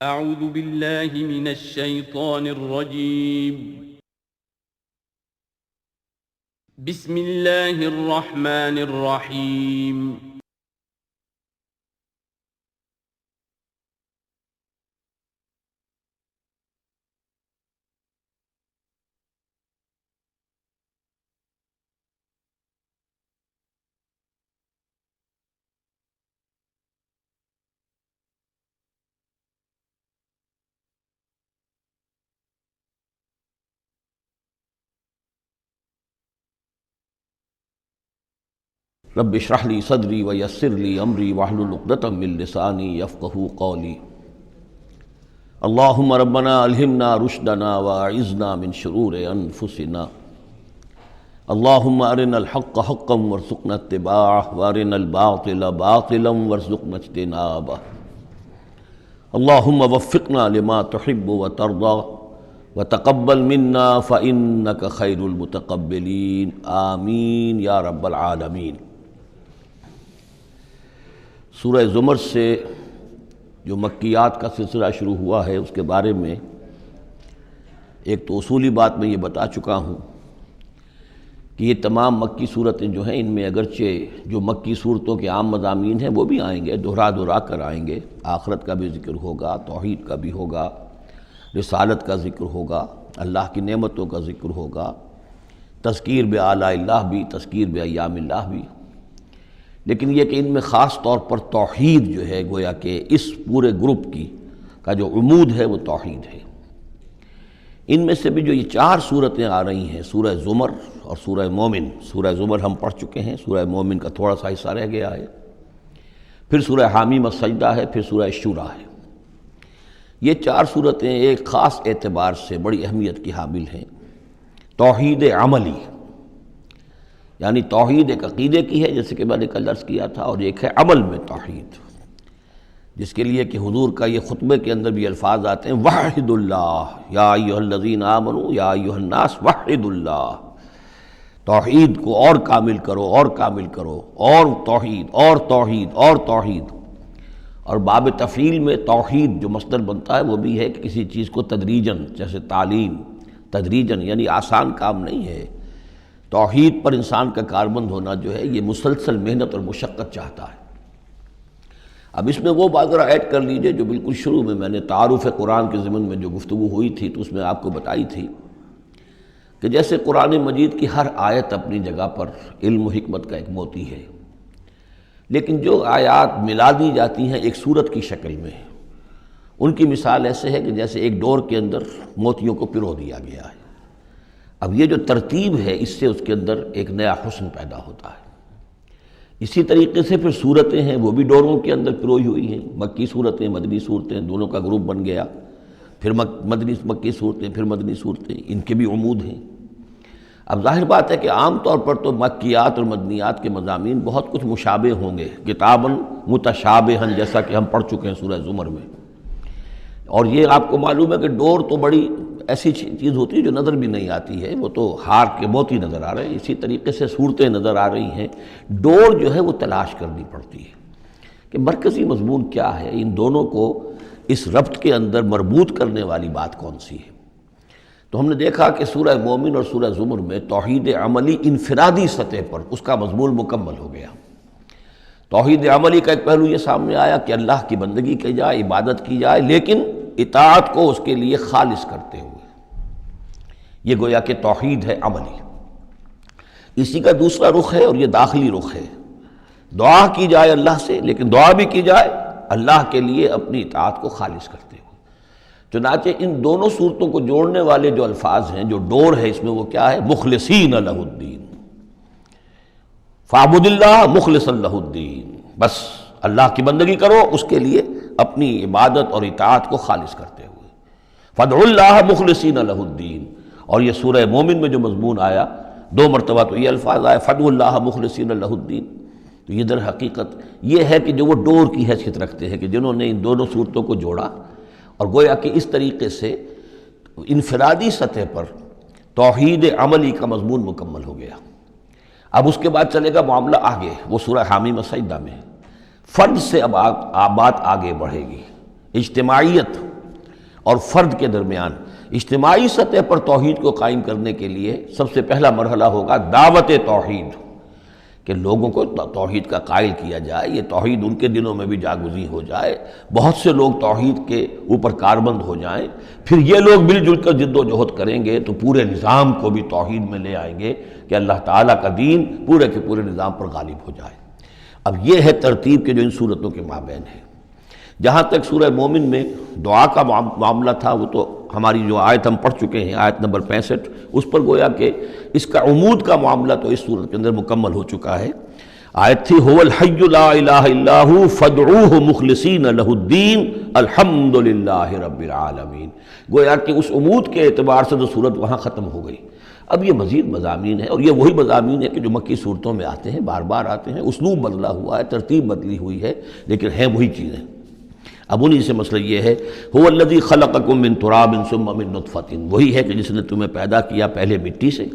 اعوذ باللہ من الشیطان الرجیم بسم اللہ الرحمن الرحیم رب اشرح لی صدری ویسر لی امری واحلل عقدۃ من لسانی یفقہوا قولی اللہم ربنا الہمنا رشدنا واعذنا من شرور انفسنا اللہم ارنا الحق حقا وارزقنا اتباعہ وارنا الباطل باطلا وارزقنا اجتنابہ اللہم وفقنا لما تحب وترضى وتقبل منا فإنك خیر المتقبلین آمین یا رب العالمین۔ سورہ زمر سے جو مکیات کا سلسلہ شروع ہوا ہے اس کے بارے میں ایک تو اصولی بات میں یہ بتا چکا ہوں کہ یہ تمام مکی صورتیں جو ہیں ان میں اگرچہ جو مکی صورتوں کے عام مضامین ہیں وہ بھی آئیں گے، دہرا کر آئیں گے، آخرت کا بھی ذکر ہوگا، توحید کا بھی ہوگا، رسالت کا ذکر ہوگا، اللہ کی نعمتوں کا ذکر ہوگا، تذکیر بآلاء اللہ بھی، تذکیر بایام اللہ بھی، لیکن یہ کہ ان میں خاص طور پر توحید جو ہے گویا کہ اس پورے گروپ کا جو عمود ہے وہ توحید ہے۔ ان میں سے بھی جو یہ چار صورتیں آ رہی ہیں، سورہ زمر اور سورہ مومن، سورہ زمر ہم پڑھ چکے ہیں، سورہ مومن کا تھوڑا سا حصہ رہ گیا ہے، پھر سورہ حامیم السجدہ ہے، پھر سورہ شورى ہے۔ یہ چار صورتیں ایک خاص اعتبار سے بڑی اہمیت کی حامل ہیں۔ توحید عملی یعنی توحید ایک عقیدے کی ہے جیسے کہ میں نے کل عرض کیا تھا، اور ایک ہے عمل میں توحید، جس کے لیے کہ حضور کا یہ خطبے کے اندر بھی الفاظ آتے ہیں وحد اللہ یا ایھا الذین آمنوا یا ایھا الناس وحد اللہ، توحید کو اور کامل کرو اور کامل کرو، اور توحید اور توحید اور توحید۔ اور باب تفعیل میں توحید جو مصدر بنتا ہے وہ بھی ہے کہ کسی چیز کو تدریجاً، جیسے تعلیم تدریجاً، یعنی آسان کام نہیں ہے۔ توحید پر انسان کا کاربند ہونا جو ہے یہ مسلسل محنت اور مشقت چاہتا ہے۔ اب اس میں وہ بات ذرا ایڈ کر لیجئے جو بالکل شروع میں نے تعارف قرآن کے ضمن میں جو گفتگو ہوئی تھی تو اس میں آپ کو بتائی تھی کہ جیسے قرآن مجید کی ہر آیت اپنی جگہ پر علم و حکمت کا ایک موتی ہے، لیکن جو آیات ملا دی جاتی ہیں ایک صورت کی شکل میں، ان کی مثال ایسے ہے کہ جیسے ایک ڈور کے اندر موتیوں کو پرو دیا گیا ہے۔ اب یہ جو ترتیب ہے اس سے اس کے اندر ایک نیا حسن پیدا ہوتا ہے۔ اسی طریقے سے پھر صورتیں ہیں وہ بھی ڈوروں کے اندر پروئی ہوئی ہیں، مکی صورتیں مدنی صورتیں، دونوں کا گروپ بن گیا، پھر مکی صورتیں پھر مدنی صورتیں، ان کے بھی عمود ہیں۔ اب ظاہر بات ہے کہ عام طور پر تو مکیات اور مدنیات کے مضامین بہت کچھ مشابہ ہوں گے، کتاباً متشابہاً، جیسا کہ ہم پڑھ چکے ہیں سورہ زمر میں۔ اور یہ آپ کو معلوم ہے کہ ڈور تو بڑی ایسی چیز ہوتی ہے جو نظر بھی نہیں آتی ہے، وہ تو ہار کے موتی نظر آ رہے ہیں، اسی طریقے سے صورتیں نظر آ رہی ہیں، ڈور جو ہے وہ تلاش کرنی پڑتی ہے کہ مرکزی مضمون کیا ہے، ان دونوں کو اس ربط کے اندر مربوط کرنے والی بات کون سی ہے۔ تو ہم نے دیکھا کہ سورہ مومن اور سورہ زمر میں توحید عملی انفرادی سطح پر اس کا مضمون مکمل ہو گیا۔ توحید عملی کا ایک پہلو یہ سامنے آیا کہ اللہ کی بندگی کی جائے، عبادت کی جائے، لیکن اطاعت کو اس کے لیے خالص کرتے ہوئے، یہ گویا کہ توحید ہے عملی۔ اسی کا دوسرا رخ ہے اور یہ داخلی رخ ہے، دعا کی جائے اللہ سے، لیکن دعا بھی کی جائے اللہ کے لیے اپنی اطاعت کو خالص کرتے ہوئے۔ چنانچہ ان دونوں صورتوں کو جوڑنے والے جو الفاظ ہیں، جو ڈور ہے اس میں، وہ کیا ہے؟ مخلصین لہ الدین، فاعبد اللہ مخلصا لہ الدین، بس اللہ کی بندگی کرو، اس کے لیے اپنی عبادت اور اطاعت کو خالص کرتے ہوئے۔ فادعوا اللہ مخلصین لہ الدین، اور یہ سورہ مومن میں جو مضمون آیا، دو مرتبہ تو یہ الفاظ آئے فادعوا اللہ مخلصین لہ الدین، تو یہ در حقیقت یہ ہے کہ جو وہ ڈور کی حیثیت رکھتے ہیں کہ جنہوں نے ان دونوں صورتوں کو جوڑا، اور گویا کہ اس طریقے سے انفرادی سطح پر توحید عملی کا مضمون مکمل ہو گیا۔ اب اس کے بعد چلے گا معاملہ آگے، وہ سورہ حامیم السجدہ میں فرد سے اب بات آگے بڑھے گی، اجتماعیت اور فرد کے درمیان اجتماعی سطح پر توحید کو قائم کرنے کے لیے سب سے پہلا مرحلہ ہوگا دعوت توحید، کہ لوگوں کو توحید کا قائل کیا جائے، یہ توحید ان کے دلوں میں بھی جاگزی ہو جائے، بہت سے لوگ توحید کے اوپر کاربند ہو جائیں، پھر یہ لوگ مل جل کر جد و جہد کریں گے تو پورے نظام کو بھی توحید میں لے آئیں گے کہ اللہ تعالیٰ کا دین پورے کے پورے نظام پر غالب ہو جائے۔ اب یہ ہے ترتیب کے جو ان صورتوں کے مابین ہے۔ جہاں تک سورہ مومن میں دعا کا معاملہ تھا وہ تو ہماری جو آیت ہم پڑھ چکے ہیں، آیت نمبر 65، اس پر گویا کہ اس کا عمود کا معاملہ تو اس صورت کے اندر مکمل ہو چکا ہے۔ آیت تھی هو الحی لا الہ الا هو فادعوہ مخلصین لہ الدین الحمد للہ رب العالمین۔ گویا کہ اس عمود کے اعتبار سے تو صورت وہاں ختم ہو گئی۔ اب یہ مزید مضامین ہیں، اور یہ وہی مضامین ہیں کہ جو مکی صورتوں میں آتے ہیں، بار بار آتے ہیں، اسلوب بدلا ہوا ہے، ترتیب بدلی ہوئی ہے، لیکن ہیں وہی چیزیں۔ اب انہی سے مسئلہ یہ ہے هو الذی خلقکم من تراب ثم من نطفۃ، وہی ہے کہ جس نے تمہیں پیدا کیا پہلے مٹی سے،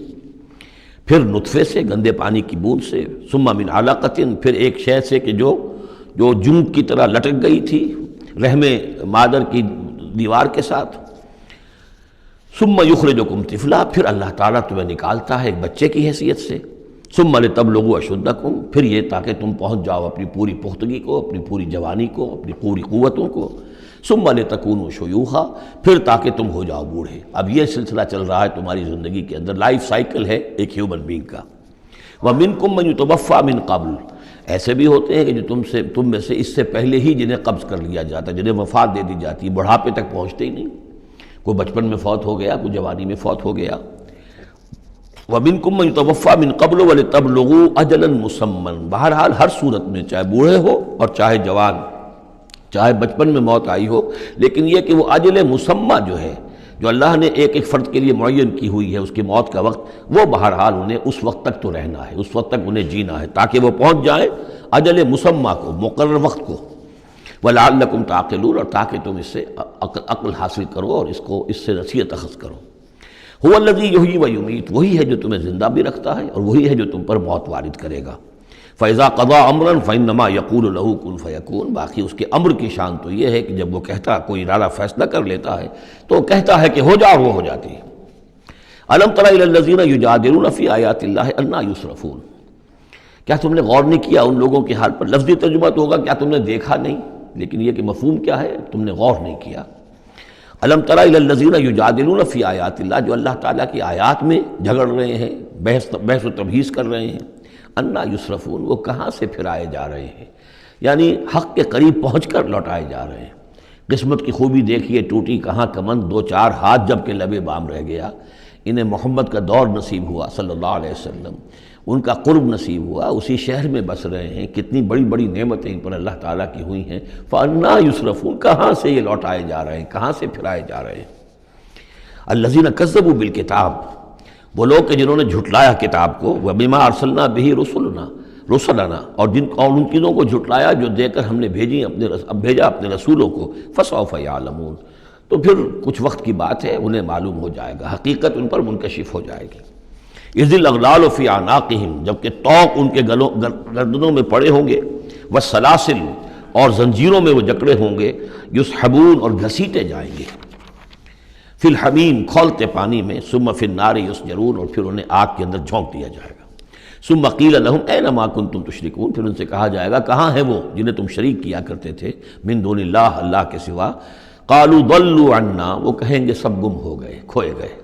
پھر نطفے سے، گندے پانی کی بوند سے، ثم من علقۃ، پھر ایک شے سے کہ جو جنگ کی طرح لٹک گئی تھی رحم مادر کی دیوار کے ساتھ، ثم یخرجکم طفلا، پھر اللہ تعالیٰ تمہیں نکالتا ہے ایک بچے کی حیثیت سے، ثم لتبلغوا اشدکم، پھر یہ تاکہ تم پہنچ جاؤ اپنی پوری پختگی کو، اپنی پوری جوانی کو، اپنی پوری قوتوں کو، ثم لتکونوا شیوخا، پھر تاکہ تم ہو جاؤ بوڑھے۔ اب یہ سلسلہ چل رہا ہے تمہاری زندگی کے اندر، لائف سائیکل ہے ایک ہیومن بینگ کا۔ ومنکم من یتوفی من قبل، ایسے بھی ہوتے ہیں کہ جو تم میں سے اس سے پہلے ہی جنہیں قبض کر لیا جاتا ہے، جنہیں وفات دے دی جاتی ہے، بڑھاپے تک پہنچتے ہی نہیں، کوئی بچپن میں فوت ہو گیا، کوئی جوانی میں فوت ہو گیا۔ وَمِنْكُمْ مَنْ يُتَوَفَّى مِنْ قَبْلُ وَلِتَبْلُغُوا أَجَلًا مُّسَمًّى، بہرحال ہر صورت میں چاہے بوڑھے ہو اور چاہے جوان، چاہے بچپن میں موت آئی ہو، لیکن یہ کہ وہ اجل مسمى جو ہے، جو اللہ نے ایک ایک فرد کے لیے معین کی ہوئی ہے اس کی موت کا وقت، وہ بہرحال انہیں اس وقت تک تو رہنا ہے، اس وقت تک انہیں جینا ہے تاکہ وہ پہنچ جائیں اجل مسمى کو، مقرر وقت کو۔ وَلَعَلَّكُمْ تَعْقِلُونَ، اور تاکہ تم اس سے عقل حاصل کرو اور اس سے نصیحت اخذ کرو۔ هو الذی یحیی و یمیت، وہی ہے جو تمہیں زندہ بھی رکھتا ہے اور وہی ہے جو تم پر موت وارد کرے گا۔ فَإِذَا قَضَىٰ أَمْرًا فَإِنَّمَا يَقُولُ لَهُ كُن فَيَكُونُ، باقی اس کے امر کی شان تو یہ ہے کہ جب وہ کہتا، کوئی ارادہ فیصلہ کر لیتا ہے تو وہ کہتا ہے کہ ہو جا، اور وہ ہو جاتی ہے۔ أَلَمْ تَرَ إِلَى الَّذِينَ يُجَادِلُونَ فِي آيَاتِ اللَّهِ أَنَّىٰ يُصْرَفُونَ، کیا تم نے غور نہیں کیا ان لوگوں کے حال پر؟ لفظی ترجمہ تو ہوگا کیا تم نے دیکھا نہیں، لیکن یہ کہ مفہوم کیا ہے، تم نے غور نہیں کیا۔ الم تر الی الذین یجادلون فی آیات اللہ، جو اللہ تعالیٰ کی آیات میں جھگڑ رہے ہیں، بحث و تبحیث کر رہے ہیں، انا یصرفون، وہ کہاں سے پھرائے جا رہے ہیں، یعنی حق کے قریب پہنچ کر لوٹائے جا رہے ہیں۔ قسمت کی خوبی دیکھیے، ٹوٹی کہاں کمند، دو چار ہاتھ جب کہ لبے بام رہ گیا۔ انہیں محمد کا دور نصیب ہوا صلی اللہ علیہ وسلم، ان کا قرب نصیب ہوا، اسی شہر میں بس رہے ہیں، کتنی بڑی بڑی نعمتیں ان پر اللہ تعالیٰ کی ہوئی ہیں۔ فَأَنَّىٰ يُصْرَفُونَ، کہاں سے یہ لوٹائے جا رہے ہیں، کہاں سے پھرائے جا رہے ہیں۔ الَّذِينَ كَذَّبُوا بِالْكِتَابِ، وہ لوگ کہ جنہوں نے جھٹلایا کتاب کو، وَبِمَا أَرْسَلْنَا بِهِ رُسُلَنَا، اور ان چیزوں کو جھٹلایا جو دے کر ہم نے بھیجا اپنے رسولوں کو، فَسَوْفَ يَعْلَمُونَ، تو پھر کچھ وقت کی بات ہے، انہیں معلوم ہو جائے گا، حقیقت ان پر منکشف ہو جائے گی۔ اذ الاغلال فی اعناقہم، جبکہ طوق ان کے گردنوں میں پڑے ہوں گے، والسلاسل، اور زنجیروں میں وہ جکڑے ہوں گے، یسحبون، اور گھسیٹے جائیں گے، فی الحمیم، کھولتے پانی میں، ثم فی النار یسجرون، اور پھر انہیں آگ کے اندر جھونک دیا جائے گا۔ ثم قیل لہم این ما کنتم تشرکون، پھر ان سے کہا جائے گا کہاں ہیں وہ جنہیں تم شریک کیا کرتے تھے، من دون اللہ، اللہ کے سوا۔ قالوا ضلوا عنا، وہ کہیں گے سب گم ہو گئے، کھوئے گئے۔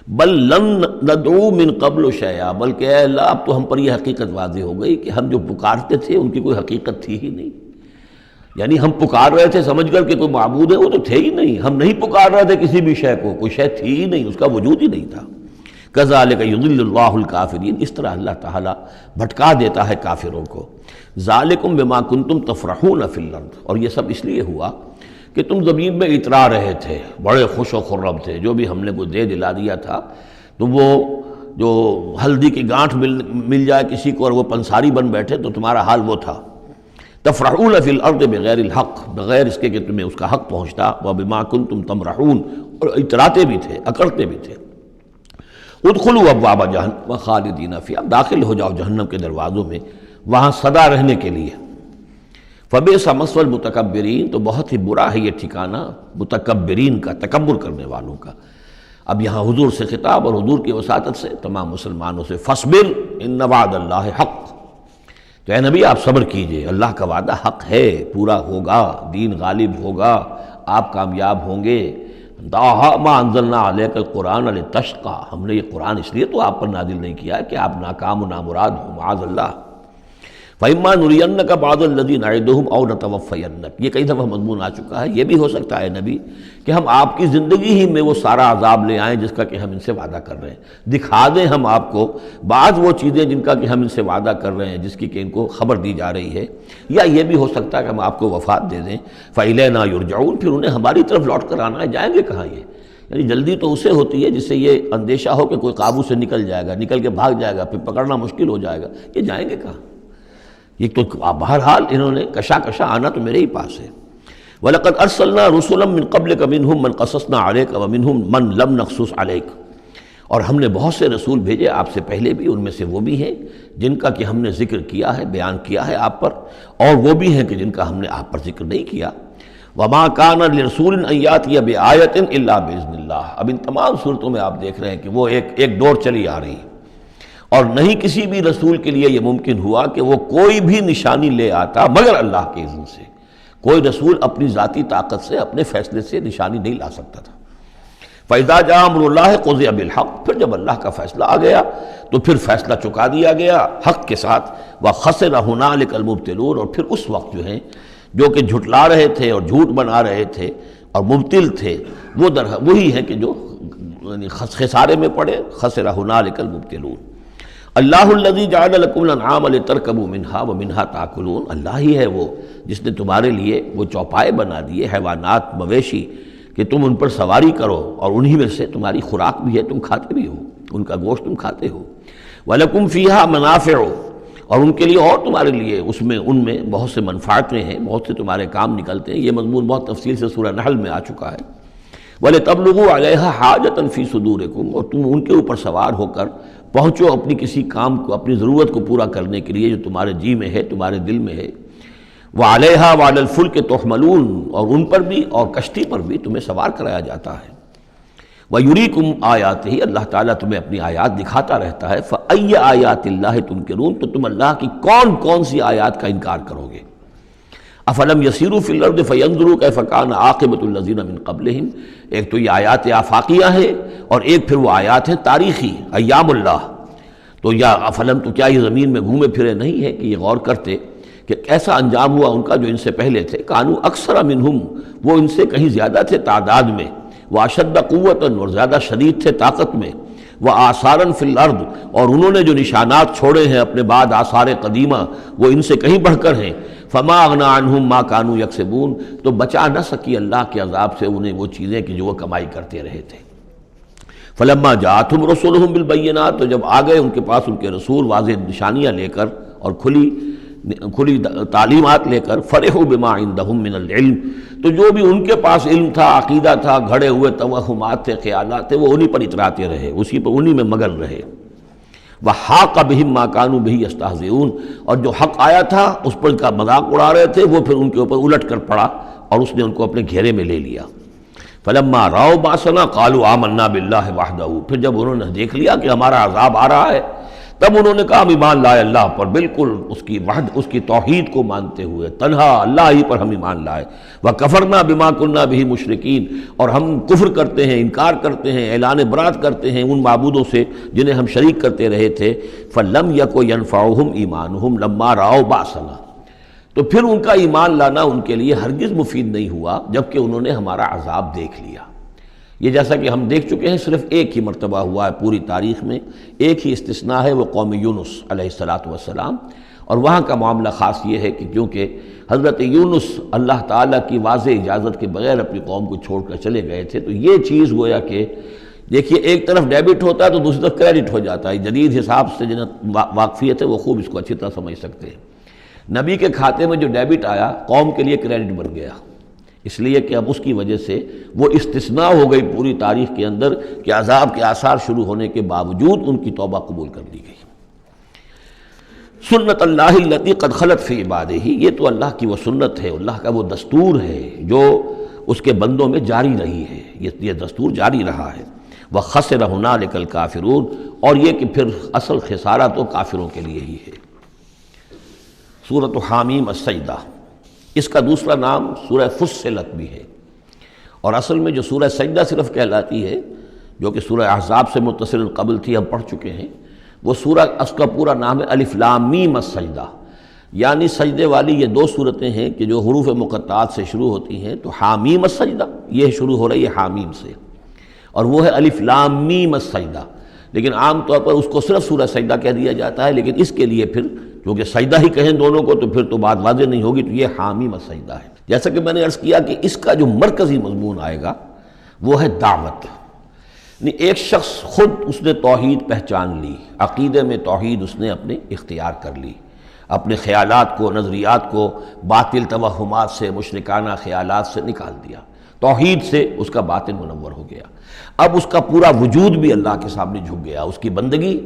بل لن ندعو من قبل شیئا، بلکہ اے اللہ اب تو ہم پر یہ حقیقت واضح ہو گئی کہ ہم جو پکارتے تھے ان کی کوئی حقیقت تھی ہی نہیں، یعنی ہم پکار رہے تھے سمجھ کر کہ کوئی معبود ہے، وہ تو تھے ہی نہیں، ہم نہیں پکار رہے تھے کسی بھی شے کو، کوئی شے تھی ہی نہیں، اس کا وجود ہی نہیں تھا۔ کذالک یضل اللہ الکافرین، اس طرح اللہ تعالیٰ بھٹکا دیتا ہے کافروں کو۔ ذالکم بما کنتم تفرحون فی الارض، اور یہ سب اس لیے ہوا کہ تم زمین میں اترا رہے تھے، بڑے خوش و خرم تھے، جو بھی ہم نے کوئی دے دلا دیا تھا تو وہ جو ہلدی کی گانٹھ مل جائے کسی کو اور وہ پنساری بن بیٹھے تو تمہارا حال وہ تھا۔ تفرحون فی الارض بغیر الحق، بغیر اس کے کہ تمہیں اس کا حق پہنچتا، وبما کنتم تمرحون، اور اتراتے بھی تھے، اکڑتے بھی تھے۔ ادخلوا ابواب جہنم خالدین فیہا، اب داخل ہو جاؤ جہنم کے دروازوں میں، وہاں سدا رہنے کے لیے۔ فبئس مثوى المتکبرین، تو بہت ہی برا ہے یہ ٹھکانہ متکبرین کا، تکبر کرنے والوں کا۔ اب یہاں حضور سے خطاب اور حضور کی وساطت سے تمام مسلمانوں سے، فاصبر ان وعد اللہ حق، تو اے نبی آپ صبر کیجئے، اللہ کا وعدہ حق ہے، پورا ہوگا، دین غالب ہوگا، آپ کامیاب ہوں گے۔ ما انزلنا علیک القرآن لتشقی، ہم نے یہ قرآن اس لیے تو آپ پر نازل نہیں کیا کہ آپ ناکام و نامراد ہوں، معاذ اللہ۔ فَإِمَّا نُرِيَنَّكَ بَعْضَ الَّذِي نَعِدُهُمْ أَوْ نَتَوَفَّيَنَّكَ، یہ کئی دفعہ مضمون آ چکا ہے، یہ بھی ہو سکتا ہے نبی کہ ہم آپ کی زندگی ہی میں وہ سارا عذاب لے آئیں جس کا کہ ہم ان سے وعدہ کر رہے ہیں، دکھا دیں ہم آپ کو بعض وہ چیزیں جن کا کہ ہم ان سے وعدہ کر رہے ہیں، جس کی کہ ان کو خبر دی جا رہی ہے، یا یہ بھی ہو سکتا ہے کہ ہم آپ کو وفات دے دیں۔ فَإِلَيْنَا يُرْجَعُونَ، پھر انہیں ہماری طرف لوٹ کر آنا ہے، جائیں گے کہاں یہ؟ یعنی جلدی تو اسے ہوتی ہے جس سے یہ اندیشہ ہو کہ کوئی قابو سے نکل جائے گا، نکل کے بھاگ جائے گا، پھر پکڑنا مشکل ہو جائے گا، یہ جائیں گے کہاں؟ یہ تو بہرحال انہوں نے کشا آنا تو میرے ہی پاس ہے۔ وَلَقَدْ أَرْسَلْنَا رُسُلًا مِّن قَبْلِكَ مِنْهُمْ مَنْ قَصَصْنَا عَلَيْكَ وَمِنْهُمْ مَنْ لَمْ نَقْصُصْ عَلَيْكَ، اور ہم نے بہت سے رسول بھیجے آپ سے پہلے بھی، ان میں سے وہ بھی ہیں جن کا کہ ہم نے ذکر کیا ہے، بیان کیا ہے آپ پر، اور وہ بھی ہیں کہ جن کا ہم نے آپ پر ذکر نہیں کیا۔ وَمَا كَانَ لِرَسُولٍ أَن يَأْتِيَ بِآيَةٍ إِلَّا بِإِذْنِ اللَّهِ، اب ان تمام صورتوں میں آپ دیکھ رہے ہیں کہ وہ ایک دور چلی آ رہی ہے، اور نہیں کسی بھی رسول کے لیے یہ ممکن ہوا کہ وہ کوئی بھی نشانی لے آتا مگر اللہ کے اذن سے۔ کوئی رسول اپنی ذاتی طاقت سے، اپنے فیصلے سے نشانی نہیں لا سکتا تھا۔ فَإِذَا جَاءَ أَمْرُ اللَّهِ قُضِيَ بِالْحَقِّ، پھر جب اللہ کا فیصلہ آ گیا تو پھر فیصلہ چکا دیا گیا حق کے ساتھ۔ وَخَسِرَ هُنَالِكَ الْمُبْطِلُونَ، اور پھر اس وقت جو ہیں جو کہ جھٹلا رہے تھے اور جھوٹ بنا رہے تھے اور مبطل تھے، وہ وہی ہیں کہ جو خسارے میں پڑے۔ خَسِرَ هُنَالِكَ الْمُبْطِلُونَ۔ اللہ الذی جعل لکم الانعام لترکبوا منها ومنها تاکلون، اللہ ہی ہے وہ جس نے تمہارے لیے وہ چوپائے بنا دیے، حیوانات، مویشی، کہ تم ان پر سواری کرو، اور انہی میں سے تمہاری خوراک بھی ہے، تم کھاتے بھی ہو، ان کا گوشت تم کھاتے ہو۔ وَلَكُمْ فِيهَا مَنَافِعُ، اور ان کے لیے اور تمہارے لیے ان میں بہت سے منفعتیں ہیں، بہت سے تمہارے کام نکلتے ہیں۔ یہ مضمون بہت تفصیل سے سورہ نحل میں آ چکا ہے۔ وَلِتَبْلُغُوا عَلَيْهَا حَاجَةً فِي صُدُورِكُمْ، اور تم ان کے اوپر سوار ہو کر پہنچو اپنی کسی کام کو، اپنی ضرورت کو پورا کرنے کے لیے جو تمہارے جی میں ہے، تمہارے دل میں ہے۔ وَعَلَيْهَا وَعَلَى الْفُلْكِ تُحْمَلُونَ، اور ان پر بھی اور کشتی پر بھی تمہیں سوار کرایا جاتا ہے۔ وَيُرِيكُمْ آيَاتِهِ، اللہ تعالیٰ تمہیں اپنی آیات دکھاتا رہتا ہے۔ فَأَيَّ آيَاتِ اللَّهِ تُنْكِرُونَ، تو تم اللہ کی کون سی آیات کا انکار کرو گے؟ افلم یسیروا فی الارض فینظروا کیف کان عاقبۃ الذین من قبلہم، ایک تو یہ آیات آفاقیہ ہے، اور ایک پھر وہ آیات ہیں تاریخی، ایام اللہ۔ تو یا افلم، تو کیا یہ زمین میں گھومے پھرے نہیں ہے کہ یہ غور کرتے کہ کیسا انجام ہوا ان کا جو ان سے پہلے تھے؟ کانوا اکثر منہم، وہ ان سے کہیں زیادہ تھے تعداد میں، واشد قوۃ، اور زیادہ شدید تھے طاقت میں، وآثارا فی الارض، اور انہوں نے جو نشانات چھوڑے ہیں اپنے بعد آثار قدیمہ وہ ان سے کہیں بڑھ کر ہیں۔ فما اغنی عنہم ما کانوا یکسبون، تو بچا نہ سکی اللہ کے عذاب سے انہیں وہ چیزیں کہ جو وہ کمائی کرتے رہے تھے۔ فلما جاءتہم رسولہم بالبینات، تو جب آ گئے ان کے پاس ان کے رسول واضح نشانیاں لے کر اور کھلی تعلیمات لے کر، فرحوا بما عندہم من العلم، تو جو بھی ان کے پاس علم تھا، عقیدہ تھا، گھڑے ہوئے توہمات تھے، خیالات تھے، وہ انہی پر اتراتے رہے، اسی پر انہی میں مگن رہے۔ وحاق بہم ما کانوا بہ یستہزئون، اور جو حق آیا تھا اس پر کا مذاق اڑا رہے تھے، وہ پھر ان کے اوپر الٹ کر پڑا اور اس نے ان کو اپنے گھیرے میں لے لیا۔ فلما رأوا بأسنا قالوا آمنا باللہ وحدہ، پھر جب انہوں نے دیکھ لیا کہ ہمارا عذاب آ رہا ہے، تب انہوں نے کہا ہم ایمان لائے اللہ پر، بالکل اس کی توحید کو مانتے ہوئے، تنہا اللہ ہی پر ہم ایمان لائے۔ وَكَفَرْنَا بِمَا كُنَّا بِهِ مُشْرِكِينَ، اور ہم کفر کرتے ہیں، انکار کرتے ہیں، اعلان برات کرتے ہیں ان معبودوں سے جنہیں ہم شریک کرتے رہے تھے۔ فَلَمْ يَكُ يَنْفَعُهُمْ إِيمَانُهُمْ لَمَّا رَأَوْا بَأْسَنَا، تو پھر ان کا ایمان لانا ان کے لیے ہرگز مفید نہیں ہوا جبکہ انہوں نے ہمارا عذاب دیکھ لیا۔ یہ جیسا کہ ہم دیکھ چکے ہیں صرف ایک ہی مرتبہ ہوا ہے پوری تاریخ میں، ایک ہی استثناء ہے، وہ قوم یونس علیہ السلام، اور وہاں کا معاملہ خاص یہ ہے کہ کیونکہ حضرت یونس اللہ تعالیٰ کی واضح اجازت کے بغیر اپنی قوم کو چھوڑ کر چلے گئے تھے، تو یہ چیز گویا کہ دیکھیے ایک طرف ڈیبٹ ہوتا ہے تو دوسری طرف کریڈٹ ہو جاتا ہے۔ جدید حساب سے جنہیں واقفیت ہے وہ خوب اس کو اچھی طرح سمجھ سکتے ہیں۔ نبی کے کھاتے میں جو ڈیبٹ آیا قوم کے لیے کریڈٹ بن گیا، اس لیے کہ اب اس کی وجہ سے وہ استثناء ہو گئی پوری تاریخ کے اندر کہ عذاب کے آثار شروع ہونے کے باوجود ان کی توبہ قبول کر لی گئی۔ سنت اللہ التی قد خلت فی عبادہ، یہ تو اللہ کی وہ سنت ہے، اللہ کا وہ دستور ہے جو اس کے بندوں میں جاری رہی ہے، یہ دستور جاری رہا ہے۔ وَخَسِرَ هُنَالِكَ الْكَافِرُونَ، اور یہ کہ پھر اصل خسارہ تو کافروں کے لیے ہی ہے۔ سورۃ حامیم السجدہ، اس کا دوسرا نام سورہ فصلت بھی ہے، اور اصل میں جو سورہ سجدہ صرف کہلاتی ہے، جو کہ سورہ احزاب سے متصل قبل تھی، ہم پڑھ چکے ہیں، وہ سورہ، اس کا پورا نام ہے الف لام میم السجدہ، یعنی سجدے والی یہ دو صورتیں ہیں کہ جو حروف مقطعات سے شروع ہوتی ہیں، تو حامیم السجدہ یہ شروع ہو رہی ہے حامیم سے، اور وہ ہے الف لام میم السجدہ، لیکن عام طور پر اس کو صرف سورہ سجدہ کہہ دیا جاتا ہے، لیکن اس کے لیے پھر کیونکہ سجدہ ہی کہیں دونوں کو تو پھر تو بات واضح نہیں ہوگی، تو یہ حامیم السجدہ ہے۔ جیسا کہ میں نے عرض کیا کہ اس کا جو مرکزی مضمون آئے گا وہ ہے دعوت، یعنی ایک شخص خود اس نے توحید پہچان لی، عقیدے میں توحید اس نے اپنے اختیار کر لی، اپنے خیالات کو، نظریات کو باطل توہمات سے، مشرکانہ خیالات سے نکال دیا، توحید سے اس کا باطن منور ہو گیا۔ اب اس کا پورا وجود بھی اللہ کے سامنے جھک گیا، اس کی بندگی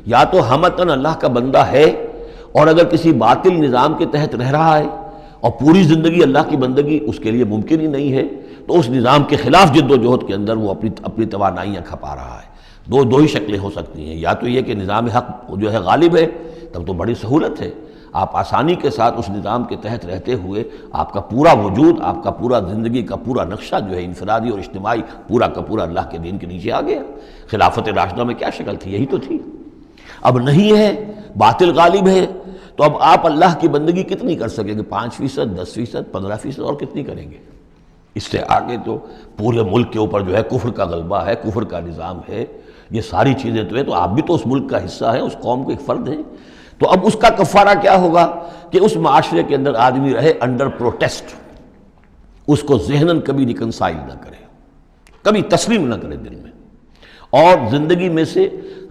یا تو ہمتاً اللہ کا بندہ ہے، اور اگر کسی باطل نظام کے تحت رہ رہا ہے اور پوری زندگی اللہ کی بندگی اس کے لیے ممکن ہی نہیں ہے، تو اس نظام کے خلاف جد و جہد کے اندر وہ اپنی توانائیاں کھپا رہا ہے۔ دو ہی شکلیں ہو سکتی ہیں، یا تو یہ کہ نظام حق جو ہے غالب ہے، تب تو بڑی سہولت ہے، آپ آسانی کے ساتھ اس نظام کے تحت رہتے ہوئے آپ کا پورا وجود، آپ کا پورا زندگی کا پورا نقشہ جو ہے انفرادی اور اجتماعی پورا کا پورا اللہ کے دین کے نیچے آ گیا۔ خلافت راشدہ میں کیا شکل تھی؟ یہی تو تھی۔ اب نہیں ہے، باطل غالب ہے، تو اب آپ اللہ کی بندگی کتنی کر سکیں گے؟ 5%، 10%، 15%، اور کتنی کریں گے؟ اس سے آگے تو پورے ملک کے اوپر جو ہے کفر کا غلبہ ہے، کفر کا نظام ہے، یہ ساری چیزیں تو ہیں، تو آپ بھی تو اس ملک کا حصہ ہیں، اس قوم کے ایک فرد ہیں۔ تو اب اس کا کفارہ کیا ہوگا کہ اس معاشرے کے اندر آدمی رہے انڈر پروٹیسٹ، اس کو ذہناً کبھی ریکنسائل نہ کرے، کبھی تسلیم نہ کرے دل میں، اور زندگی میں سے،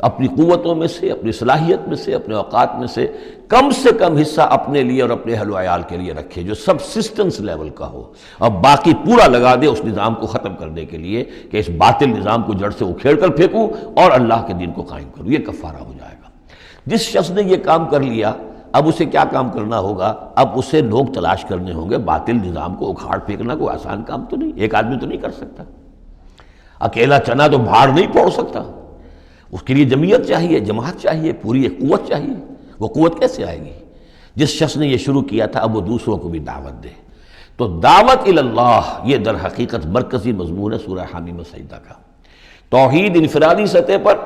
اپنی قوتوں میں سے، اپنی صلاحیت میں سے، اپنے اوقات میں سے کم حصہ اپنے لیے اور اپنے اہل و عیال کے لیے رکھے، جو سبسسٹنس لیول کا ہو، اور باقی پورا لگا دے اس نظام کو ختم کرنے کے لیے کہ اس باطل نظام کو جڑ سے اکھیڑ کر پھینکوں اور اللہ کے دین کو قائم کروں۔ یہ کفارہ ہو جائے گا۔ جس شخص نے یہ کام کر لیا، اب اسے کیا کام کرنا ہوگا؟ اب اسے لوگ تلاش کرنے ہوں گے۔ باطل نظام کو اکھاڑ پھینکنا کوئی آسان کام تو نہیں، ایک آدمی تو نہیں کر سکتا، اکیلا چنا تو بھاڑ نہیں پھوڑ سکتا، اس کے لیے جمعیت چاہیے، جماعت چاہیے، پوری ایک قوت چاہیے۔ وہ قوت کیسے آئے گی؟ جس شخص نے یہ شروع کیا تھا اب وہ دوسروں کو بھی دعوت دے۔ تو دعوت اللہ، یہ در حقیقت مرکزی مضمون ہے سورہ حامیم السجدہ کا۔ توحید انفرادی سطح پر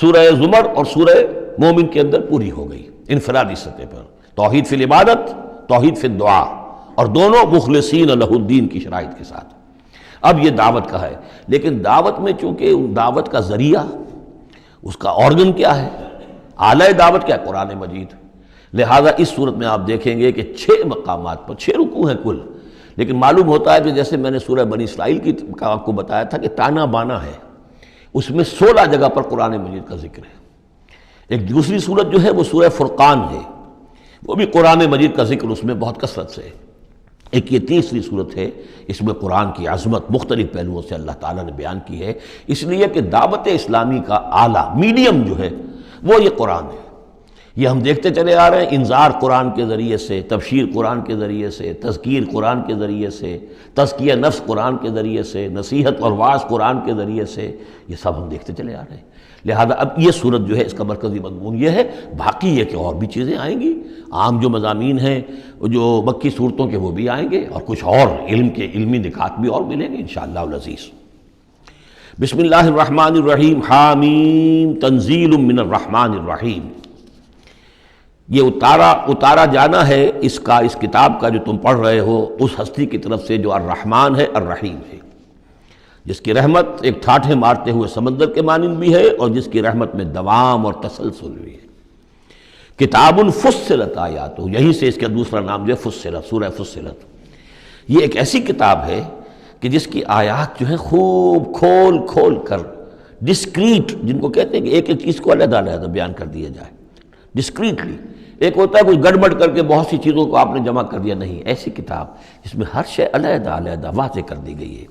سورہ زمر اور سورہ مومن کے اندر پوری ہو گئی، انفرادی سطح پر توحید فی العبادت، توحید فی الدعا، اور دونوں مخلصین لہ الدین کی شرائط کے ساتھ۔ اب یہ دعوت کا ہے، لیکن دعوت میں چونکہ دعوت کا ذریعہ، اس کا آرگن کیا ہے؟ اعلی دعوت کیا ہے؟ قرآن مجید۔ لہذا اس صورت میں آپ دیکھیں گے کہ 6 مقامات پر 6 رکوع ہیں کل، لیکن معلوم ہوتا ہے کہ جیسے میں نے سورہ بنی اسرائیل کی کا آپ کو بتایا تھا کہ تانا بانا ہے، اس میں 16 جگہ پر قرآن مجید کا ذکر ہے۔ ایک دوسری صورت جو ہے وہ سورہ فرقان ہے، وہ بھی قرآن مجید کا ذکر اس میں بہت کثرت سے ہے۔ ایک یہ تیسری صورت ہے، اس میں قرآن کی عظمت مختلف پہلوؤں سے اللہ تعالیٰ نے بیان کی ہے، اس لیے کہ دعوت اسلامی کا اعلیٰ میڈیم جو ہے وہ یہ قرآن ہے۔ یہ ہم دیکھتے چلے آ رہے ہیں، انذار قرآن کے ذریعے سے، تبشیر قرآن کے ذریعے سے، تذکیر قرآن کے ذریعے سے، تزکیہ نفس قرآن کے ذریعے سے، نصیحت اور وعظ قرآن کے ذریعے سے، یہ سب ہم دیکھتے چلے آ رہے ہیں۔ لہذا اب یہ صورت جو ہے اس کا مرکزی مضمون یہ ہے، باقی یہ کہ اور بھی چیزیں آئیں گی، عام جو مضامین ہیں جو مکی صورتوں کے وہ بھی آئیں گے، اور کچھ اور علمی نکات بھی اور ملیں گے انشاءاللہ العزیز۔ بسم اللہ الرحمن الرحیم، حامیم تنزیل من الرحمن الرحیم۔ یہ اتارا جانا ہے اس کتاب کا جو تم پڑھ رہے ہو اس ہستی کی طرف سے جو الرحمن ہے، الرحیم ہے، جس کی رحمت ایک ٹھاٹھے مارتے ہوئے سمندر کے مانند بھی ہے، اور جس کی رحمت میں دوام اور تسلسل بھی ہے۔ کتاب فصلت آیاتہ، یہیں سے اس کا دوسرا نام جو ہے فصلت، سورہ فصلت۔ یہ ایک ایسی کتاب ہے کہ جس کی آیات جو ہیں خوب کھول کھول کر ڈسکریٹ، جن کو کہتے ہیں کہ ایک ایک چیز کو علیحدہ علیحدہ بیان کر دیا جائے ڈسکریٹلی۔ ایک ہوتا ہے کوئی گڑبڑ کر کے بہت سی چیزوں کو آپ نے جمع کر دیا، نہیں، ایسی کتاب جس میں ہر شے علیحدہ علیحدہ واضح کر دی گئی ہے،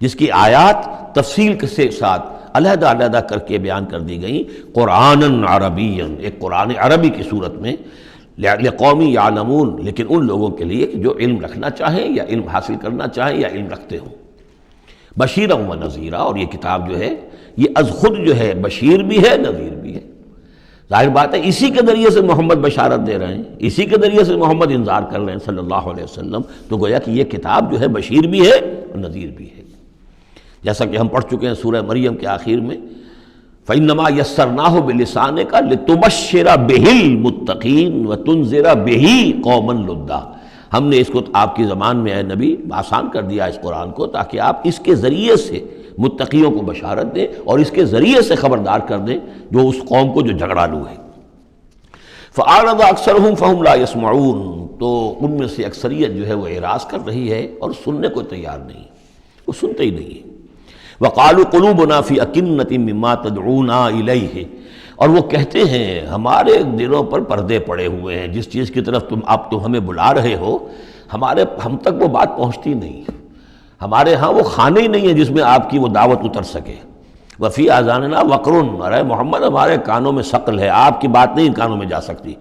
جس کی آیات تفصیل کے ساتھ علیحدہ علیحدہ کر کے بیان کر دی گئیں، قرآن عربی، ایک قرآن عربی کی صورت میں، لقوم یعلمون، لیکن ان لوگوں کے لیے کہ جو علم رکھنا چاہیں یا علم حاصل کرنا چاہیں یا علم رکھتے ہوں۔ بشیرا و نذیرا، اور یہ کتاب جو ہے یہ از خود جو ہے بشیر بھی ہے نذیر بھی ہے۔ ظاہر بات ہے اسی کے ذریعے سے محمد بشارت دے رہے ہیں، اسی کے ذریعے سے محمد انذار کر رہے ہیں صلی اللہ علیہ وسلم، تو گویا کہ یہ کتاب جو ہے بشیر بھی ہے اور نذیر بھی ہے۔ جیسا کہ ہم پڑھ چکے ہیں سورہ مریم کے آخر میں، فَإِنَّمَا يَسَّرْنَاهُ بِلِسَانِكَ لِتُبَشِّرَ بِهِ الْمُتَّقِينَ وَتُنذِرَ بِهِ قَوْمًا لُدًّا، ہم نے اس کو آپ کی زبان میں اے نبی آسان کر دیا اس قرآن کو، تاکہ آپ اس کے ذریعے سے متقیوں کو بشارت دیں اور اس کے ذریعے سے خبردار کر دیں جو اس قوم کو جو جھگڑالو ہے۔ فَأَعْرَضَ أَكْثَرُهُمْ فَهُمْ لَا يَسْمَعُونَ، تو ان میں سے اکثریت جو ہے وہ اعراض کر رہی ہے اور سننے کو تیار نہیں، وہ سنتے ہی نہیں ہے۔ وَقَالُوا قُلُوبُنَا فِي أَكِنَّةٍ مِّمَّا تَدْعُونَا إِلَيْهِ، اور وہ کہتے ہیں ہمارے دلوں پر پردے پڑے ہوئے ہیں، جس چیز کی طرف تم ہمیں بلا رہے ہو ہم تک وہ بات پہنچتی نہیں، ہمارے ہاں وہ خانے ہی نہیں ہے جس میں آپ کی وہ دعوت اتر سکے۔ وَفِي آذَانِنَا وَقْرٌ، ارے محمد ہمارے کانوں میں ثقل ہے، آپ کی بات نہیں ان کانوں میں جا سکتی۔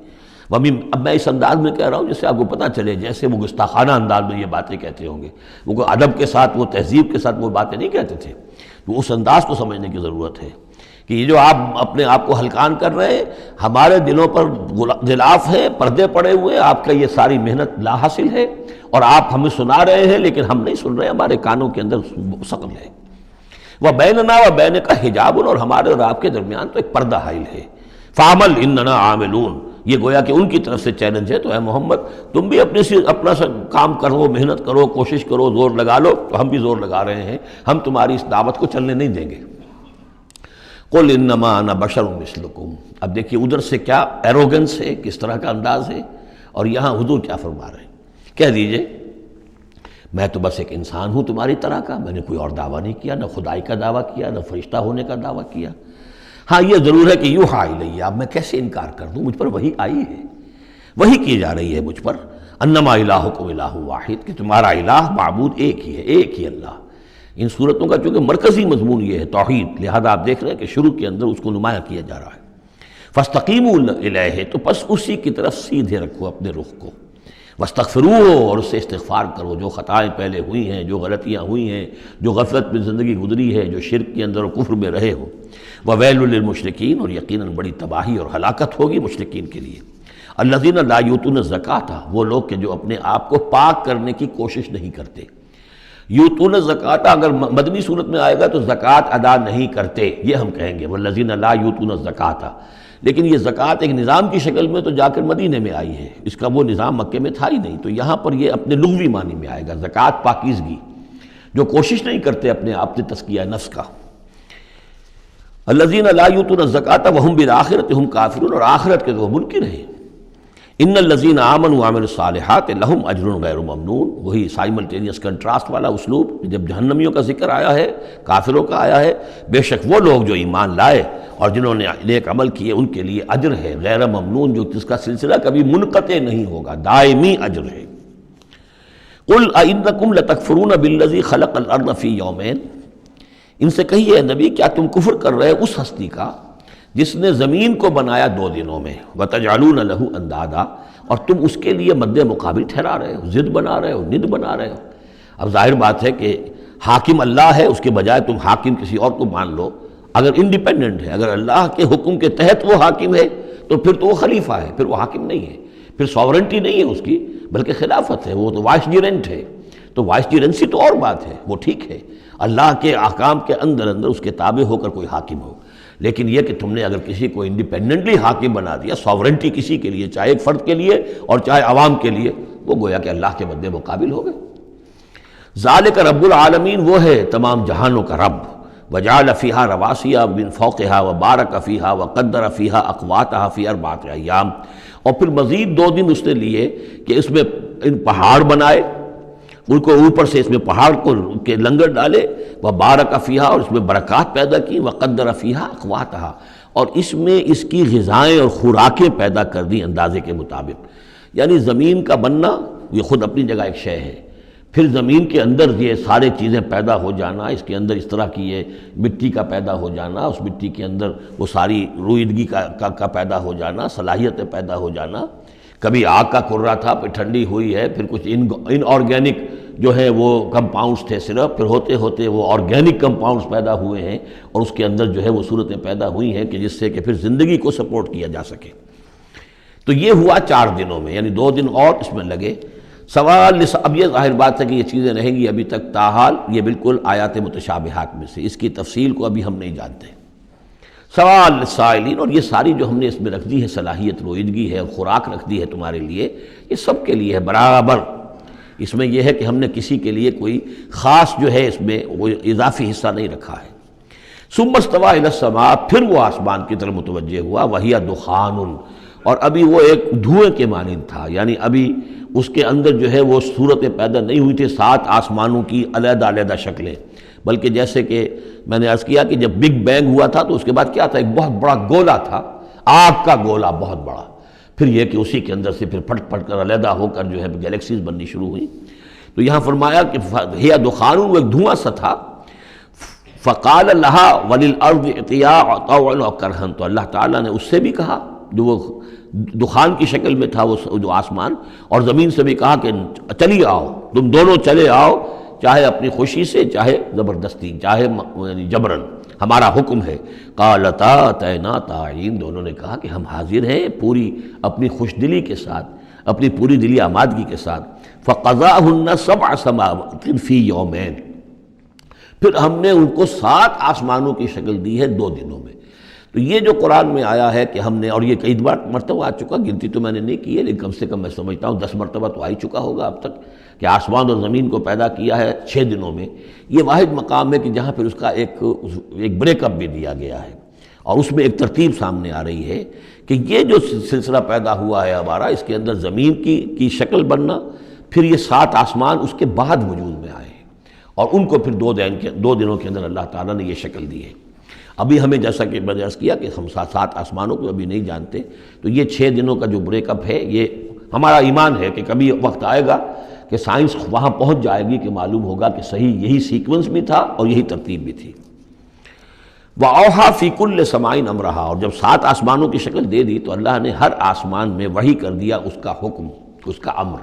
اب میں اس انداز میں کہہ رہا ہوں جس سے آپ کو پتہ چلے جیسے وہ گستاخانہ انداز میں یہ باتیں کہتے ہوں گے، وہ ادب کے ساتھ وہ تہذیب کے ساتھ وہ باتیں نہیں کہتے تھے، تو اس انداز کو سمجھنے کی ضرورت ہے کہ یہ جو آپ اپنے آپ کو ہلکان کر رہے ہیں، ہمارے دلوں پر غلاف ہے، پردے پڑے ہوئے، آپ کا یہ ساری محنت لا حاصل ہے، اور آپ ہمیں سنا رہے ہیں لیکن ہم نہیں سن رہے، ہمارے کانوں کے اندر ثقل ہے۔ وَبَيْنَنَا وَبَيْنَكَ حِجَابٌ، اور ہمارے اور آپ کے درمیان تو ایک پردہ حائل ہے۔ فَعَمَلْ إِنَّنَا عَامِلُونَ، یہ گویا کہ ان کی طرف سے چیلنج ہے، تو اے محمد تم بھی اپنا کام کرو، محنت کرو، کوشش کرو، زور لگا لو، تو ہم بھی زور لگا رہے ہیں، ہم تمہاری اس دعوت کو چلنے نہیں دیں گے۔ قُلْ إِنَّمَا أَنَا بَشَرٌ مِثْلُكُمْ، اب دیکھیے ادھر سے کیا ایروگنس ہے، کس طرح کا انداز ہے، اور یہاں حضور کیا فرما رہے ہیں، کہہ دیجئے میں تو بس ایک انسان ہوں تمہاری طرح کا، میں نے کوئی اور دعویٰ نہیں کیا، نہ خدائی کا دعویٰ کیا، نہ فرشتہ ہونے کا دعویٰ کیا۔ ہاں یہ ضرور ہے کہ یوحیٰ الیہ، اب میں کیسے انکار کر دوں، مجھ پر وحی آئی ہے، وحی کی جا رہی ہے مجھ پر، انما الہکم الہ واحد، کہ تمہارا الہ معبود ایک ہی ہے، ایک ہی اللہ۔ ان صورتوں کا چونکہ مرکزی مضمون یہ ہے توحید، لہذا آپ دیکھ رہے ہیں کہ شروع کے اندر اس کو نمایاں کیا جا رہا ہے۔ فاستقیموا الیہ، تو بس اسی کی طرف سیدھے رکھو اپنے رخ کو، واستغفروہ، اور اس سے استغفار کرو، جو خطائیں پہلے ہوئی ہیں، جو غلطیاں ہوئی ہیں، جو غفلت میں زندگی گزری ہے، جو شرک کے اندر اور کفر میں رہے ہو۔ وَوَيْلٌ لِّلْمُشْرِكِينَ، اور یقیناً بڑی تباہی اور ہلاکت ہوگی مشرکین کے لیے۔ الَّذِينَ لَا يُؤْتُونَ الزَّكَاةَ، وہ لوگ کہ جو اپنے آپ کو پاک کرنے کی کوشش نہیں کرتے۔ یؤتون الزکوٰۃ اگر مدنی صورت میں آئے گا تو زکوٰۃ ادا نہیں کرتے، یہ ہم کہیں گے وَالَّذِينَ لَا يُؤْتُونَ الزَّكَاةَ، لیکن یہ زکوٰۃ ایک نظام کی شکل میں تو جا کر مدینے میں آئی ہے، اس کا وہ نظام مکے میں تھا ہی نہیں، تو یہاں پر یہ اپنے لغوی معنی میں آئے گا، زکوٰۃ پاکیزگی، جو کوشش نہیں کرتے اپنے آپ سے تزکیہ نفس کا۔ الذین لا یؤتون الزکوٰۃ وہم بالآخرۃ ہم کافرون، اور آخرت کے تو وہ منکر ہیں۔ ان الذین آمنوا وعملوا الصالحات لہم اجر غیر ممنون، وہی سائملٹینیس کنٹراسٹ والا اسلوب، جب جہنمیوں کا ذکر آیا ہے، کافروں کا آیا ہے، بے شک وہ لوگ جو ایمان لائے اور جنہوں نے نیک عمل کیے ان کے لیے اجر ہے غیر ممنون، جو جس کا سلسلہ کبھی منقطع نہیں ہوگا، دائمی اجر ہے۔ قل ائنکم لتکفرون بالذی خلق الارض فی یومین، ان سے کہیے نبی کیا تم کفر کر رہے اس ہستی کا جس نے زمین کو بنایا 2 دنوں میں، وتجعلون لہ اندادا، اور تم اس کے لیے مد مقابل ٹھہرا رہے ہو، ضد بنا رہے ہو، ند بنا رہے ہو۔ اب ظاہر بات ہے کہ حاکم اللہ ہے، اس کے بجائے تم حاکم کسی اور کو مان لو، اگر انڈیپینڈنٹ ہے، اگر اللہ کے حکم کے تحت وہ حاکم ہے تو پھر تو وہ خلیفہ ہے، پھر وہ حاکم نہیں ہے، پھر ساورنٹی نہیں ہے اس کی بلکہ خلافت ہے، وہ تو وائس جیرنٹ ہے، تو وائس جیرنسی تو اور بات ہے، وہ ٹھیک ہے، اللہ کے احکام کے اندر اس کے تابع ہو کر کوئی حاکم ہو، لیکن یہ کہ تم نے اگر کسی کو انڈیپینڈنٹلی حاکم بنا دیا، ساورنٹی کسی کے لیے، چاہے ایک فرد کے لیے اور چاہے عوام کے لیے، وہ گویا کہ اللہ کے مد مقابل ہو گئے۔ ذالک رب العالمین، وہ ہے تمام جہانوں کا رب، وجعل فیہا رواسیہ من فوقہا وبارک فیہا وقدر فیہا اقواتہا فی 4 ایام، اور پھر مزید 2 دن اس نے لیے کہ اس میں ان پہاڑ بنائے، ان کو اوپر سے اس میں پہاڑ کو کے لنگر ڈالے، وبارک فیہا، اور اس میں برکات پیدا کی، وقدر فیہا اقواتہا، اور اس میں اس کی غذائیں اور خوراکیں پیدا کر دی اندازے کے مطابق۔ یعنی زمین کا بننا یہ خود اپنی جگہ ایک شے ہے، پھر زمین کے اندر یہ سارے چیزیں پیدا ہو جانا، اس کے اندر اس طرح کی یہ مٹی کا پیدا ہو جانا، اس مٹی کے اندر وہ ساری روئیدگی کا پیدا ہو جانا، صلاحیتیں پیدا ہو جانا، کبھی آگ کا کرا تھا، پھر ٹھنڈی ہوئی ہے، پھر کچھ ان آرگینک جو ہے وہ کمپاؤنڈز تھے صرف، پھر ہوتے ہوتے وہ آرگینک کمپاؤنڈز پیدا ہوئے ہیں اور اس کے اندر جو ہے وہ صورتیں پیدا ہوئی ہیں کہ جس سے کہ پھر زندگی کو سپورٹ کیا جا سکے۔ تو یہ ہوا 4 دنوں میں، یعنی 2 دن اور اس میں لگے۔ سوال اب یہ ظاہر بات ہے کہ یہ چیزیں رہیں گی ابھی تک، تاحال یہ بالکل آیات متشابہات میں سے، اس کی تفصیل کو ابھی ہم نہیں جانتے۔ سوال للسائلین، اور یہ ساری جو ہم نے اس میں رکھ دی ہے صلاحیت رویدگی ہے اور خوراک رکھ دی ہے تمہارے لیے، یہ سب کے لیے ہے برابر۔ اس میں یہ ہے کہ ہم نے کسی کے لیے کوئی خاص جو ہے اس میں وہ اضافی حصہ نہیں رکھا ہے۔ ثم استوى الى السماء، پھر وہ آسمان کی طرف متوجہ ہوا، وہی دخان، اور ابھی وہ ایک دھوئیں کے مانند تھا، یعنی ابھی اس کے اندر جو ہے وہ صورتیں پیدا نہیں ہوئی تھی 7 آسمانوں کی علیحدہ علیحدہ شکلیں، بلکہ جیسے کہ میں نے عرض کیا کہ جب بگ بینگ ہوا تھا تو اس کے بعد کیا تھا، ایک بہت بڑا گولا تھا، آگ کا گولا بہت بڑا، پھر یہ کہ اسی کے اندر سے پھر پھٹ پھٹ کر علیحدہ ہو کر جو ہے گیلیکسیز بننی شروع ہوئی۔ تو یہاں فرمایا کہ ہی دخان، وہ ایک دھواں سا تھا، فقال لها وللارض ائتيا طوعا وكرها، تو اللہ تعالیٰ نے اس سے بھی کہا جو وہ دخان کی شکل میں تھا وہ جو آسمان، اور زمین سے بھی کہا کہ چلی آؤ، تم دونوں چلے آؤ، چاہے اپنی خوشی سے، چاہے زبردستی، چاہے یعنی جبرن، ہمارا حکم ہے۔ قالتا اتینا طاعین، دونوں نے کہا کہ ہم حاضر ہیں پوری اپنی خوش دلی کے ساتھ، اپنی پوری دلی آمادگی کے ساتھ۔ فقضاهن 7 سماوات فی یومین، پھر ہم نے ان کو 7 آسمانوں کی شکل دی ہے 2 دنوں میں۔ تو یہ جو قرآن میں آیا ہے کہ ہم نے، اور یہ کئی مرتبہ آ چکا، گنتی تو میں نے نہیں کی ہے لیکن کم سے کم میں سمجھتا ہوں 10 مرتبہ تو آ ہی چکا ہوگا اب تک، کہ آسمان اور زمین کو پیدا کیا ہے 6 دنوں میں۔ یہ واحد مقام ہے کہ جہاں پھر اس کا ایک بریک اپ بھی دیا گیا ہے، اور اس میں ایک ترتیب سامنے آ رہی ہے کہ یہ جو سلسلہ پیدا ہوا ہے ہمارا، اس کے اندر زمین کی شکل بننا، پھر یہ 7 آسمان اس کے بعد وجود میں آئے ہیں، اور ان کو پھر 2 دنوں کے اندر اللہ تعالیٰ نے یہ شکل دی ہے۔ ابھی ہمیں جیسا کہ میں نے عرض کیا کہ ہم 7 آسمانوں کو ابھی نہیں جانتے، تو یہ 6 دنوں کا جو بریک اپ ہے، یہ ہمارا ایمان ہے کہ کبھی وقت آئے گا کہ سائنس وہاں پہنچ جائے گی کہ معلوم ہوگا کہ صحیح یہی سیکوینس بھی تھا اور یہی ترتیب بھی تھی۔ وَأَوْحَىٰ فِي كُلِّ سَمَاءٍ أَمْرَهَا، اور جب 7 آسمانوں کی شکل دے دی تو اللہ نے ہر آسمان میں وحی کر دیا اس کا حکم، اس کا امر،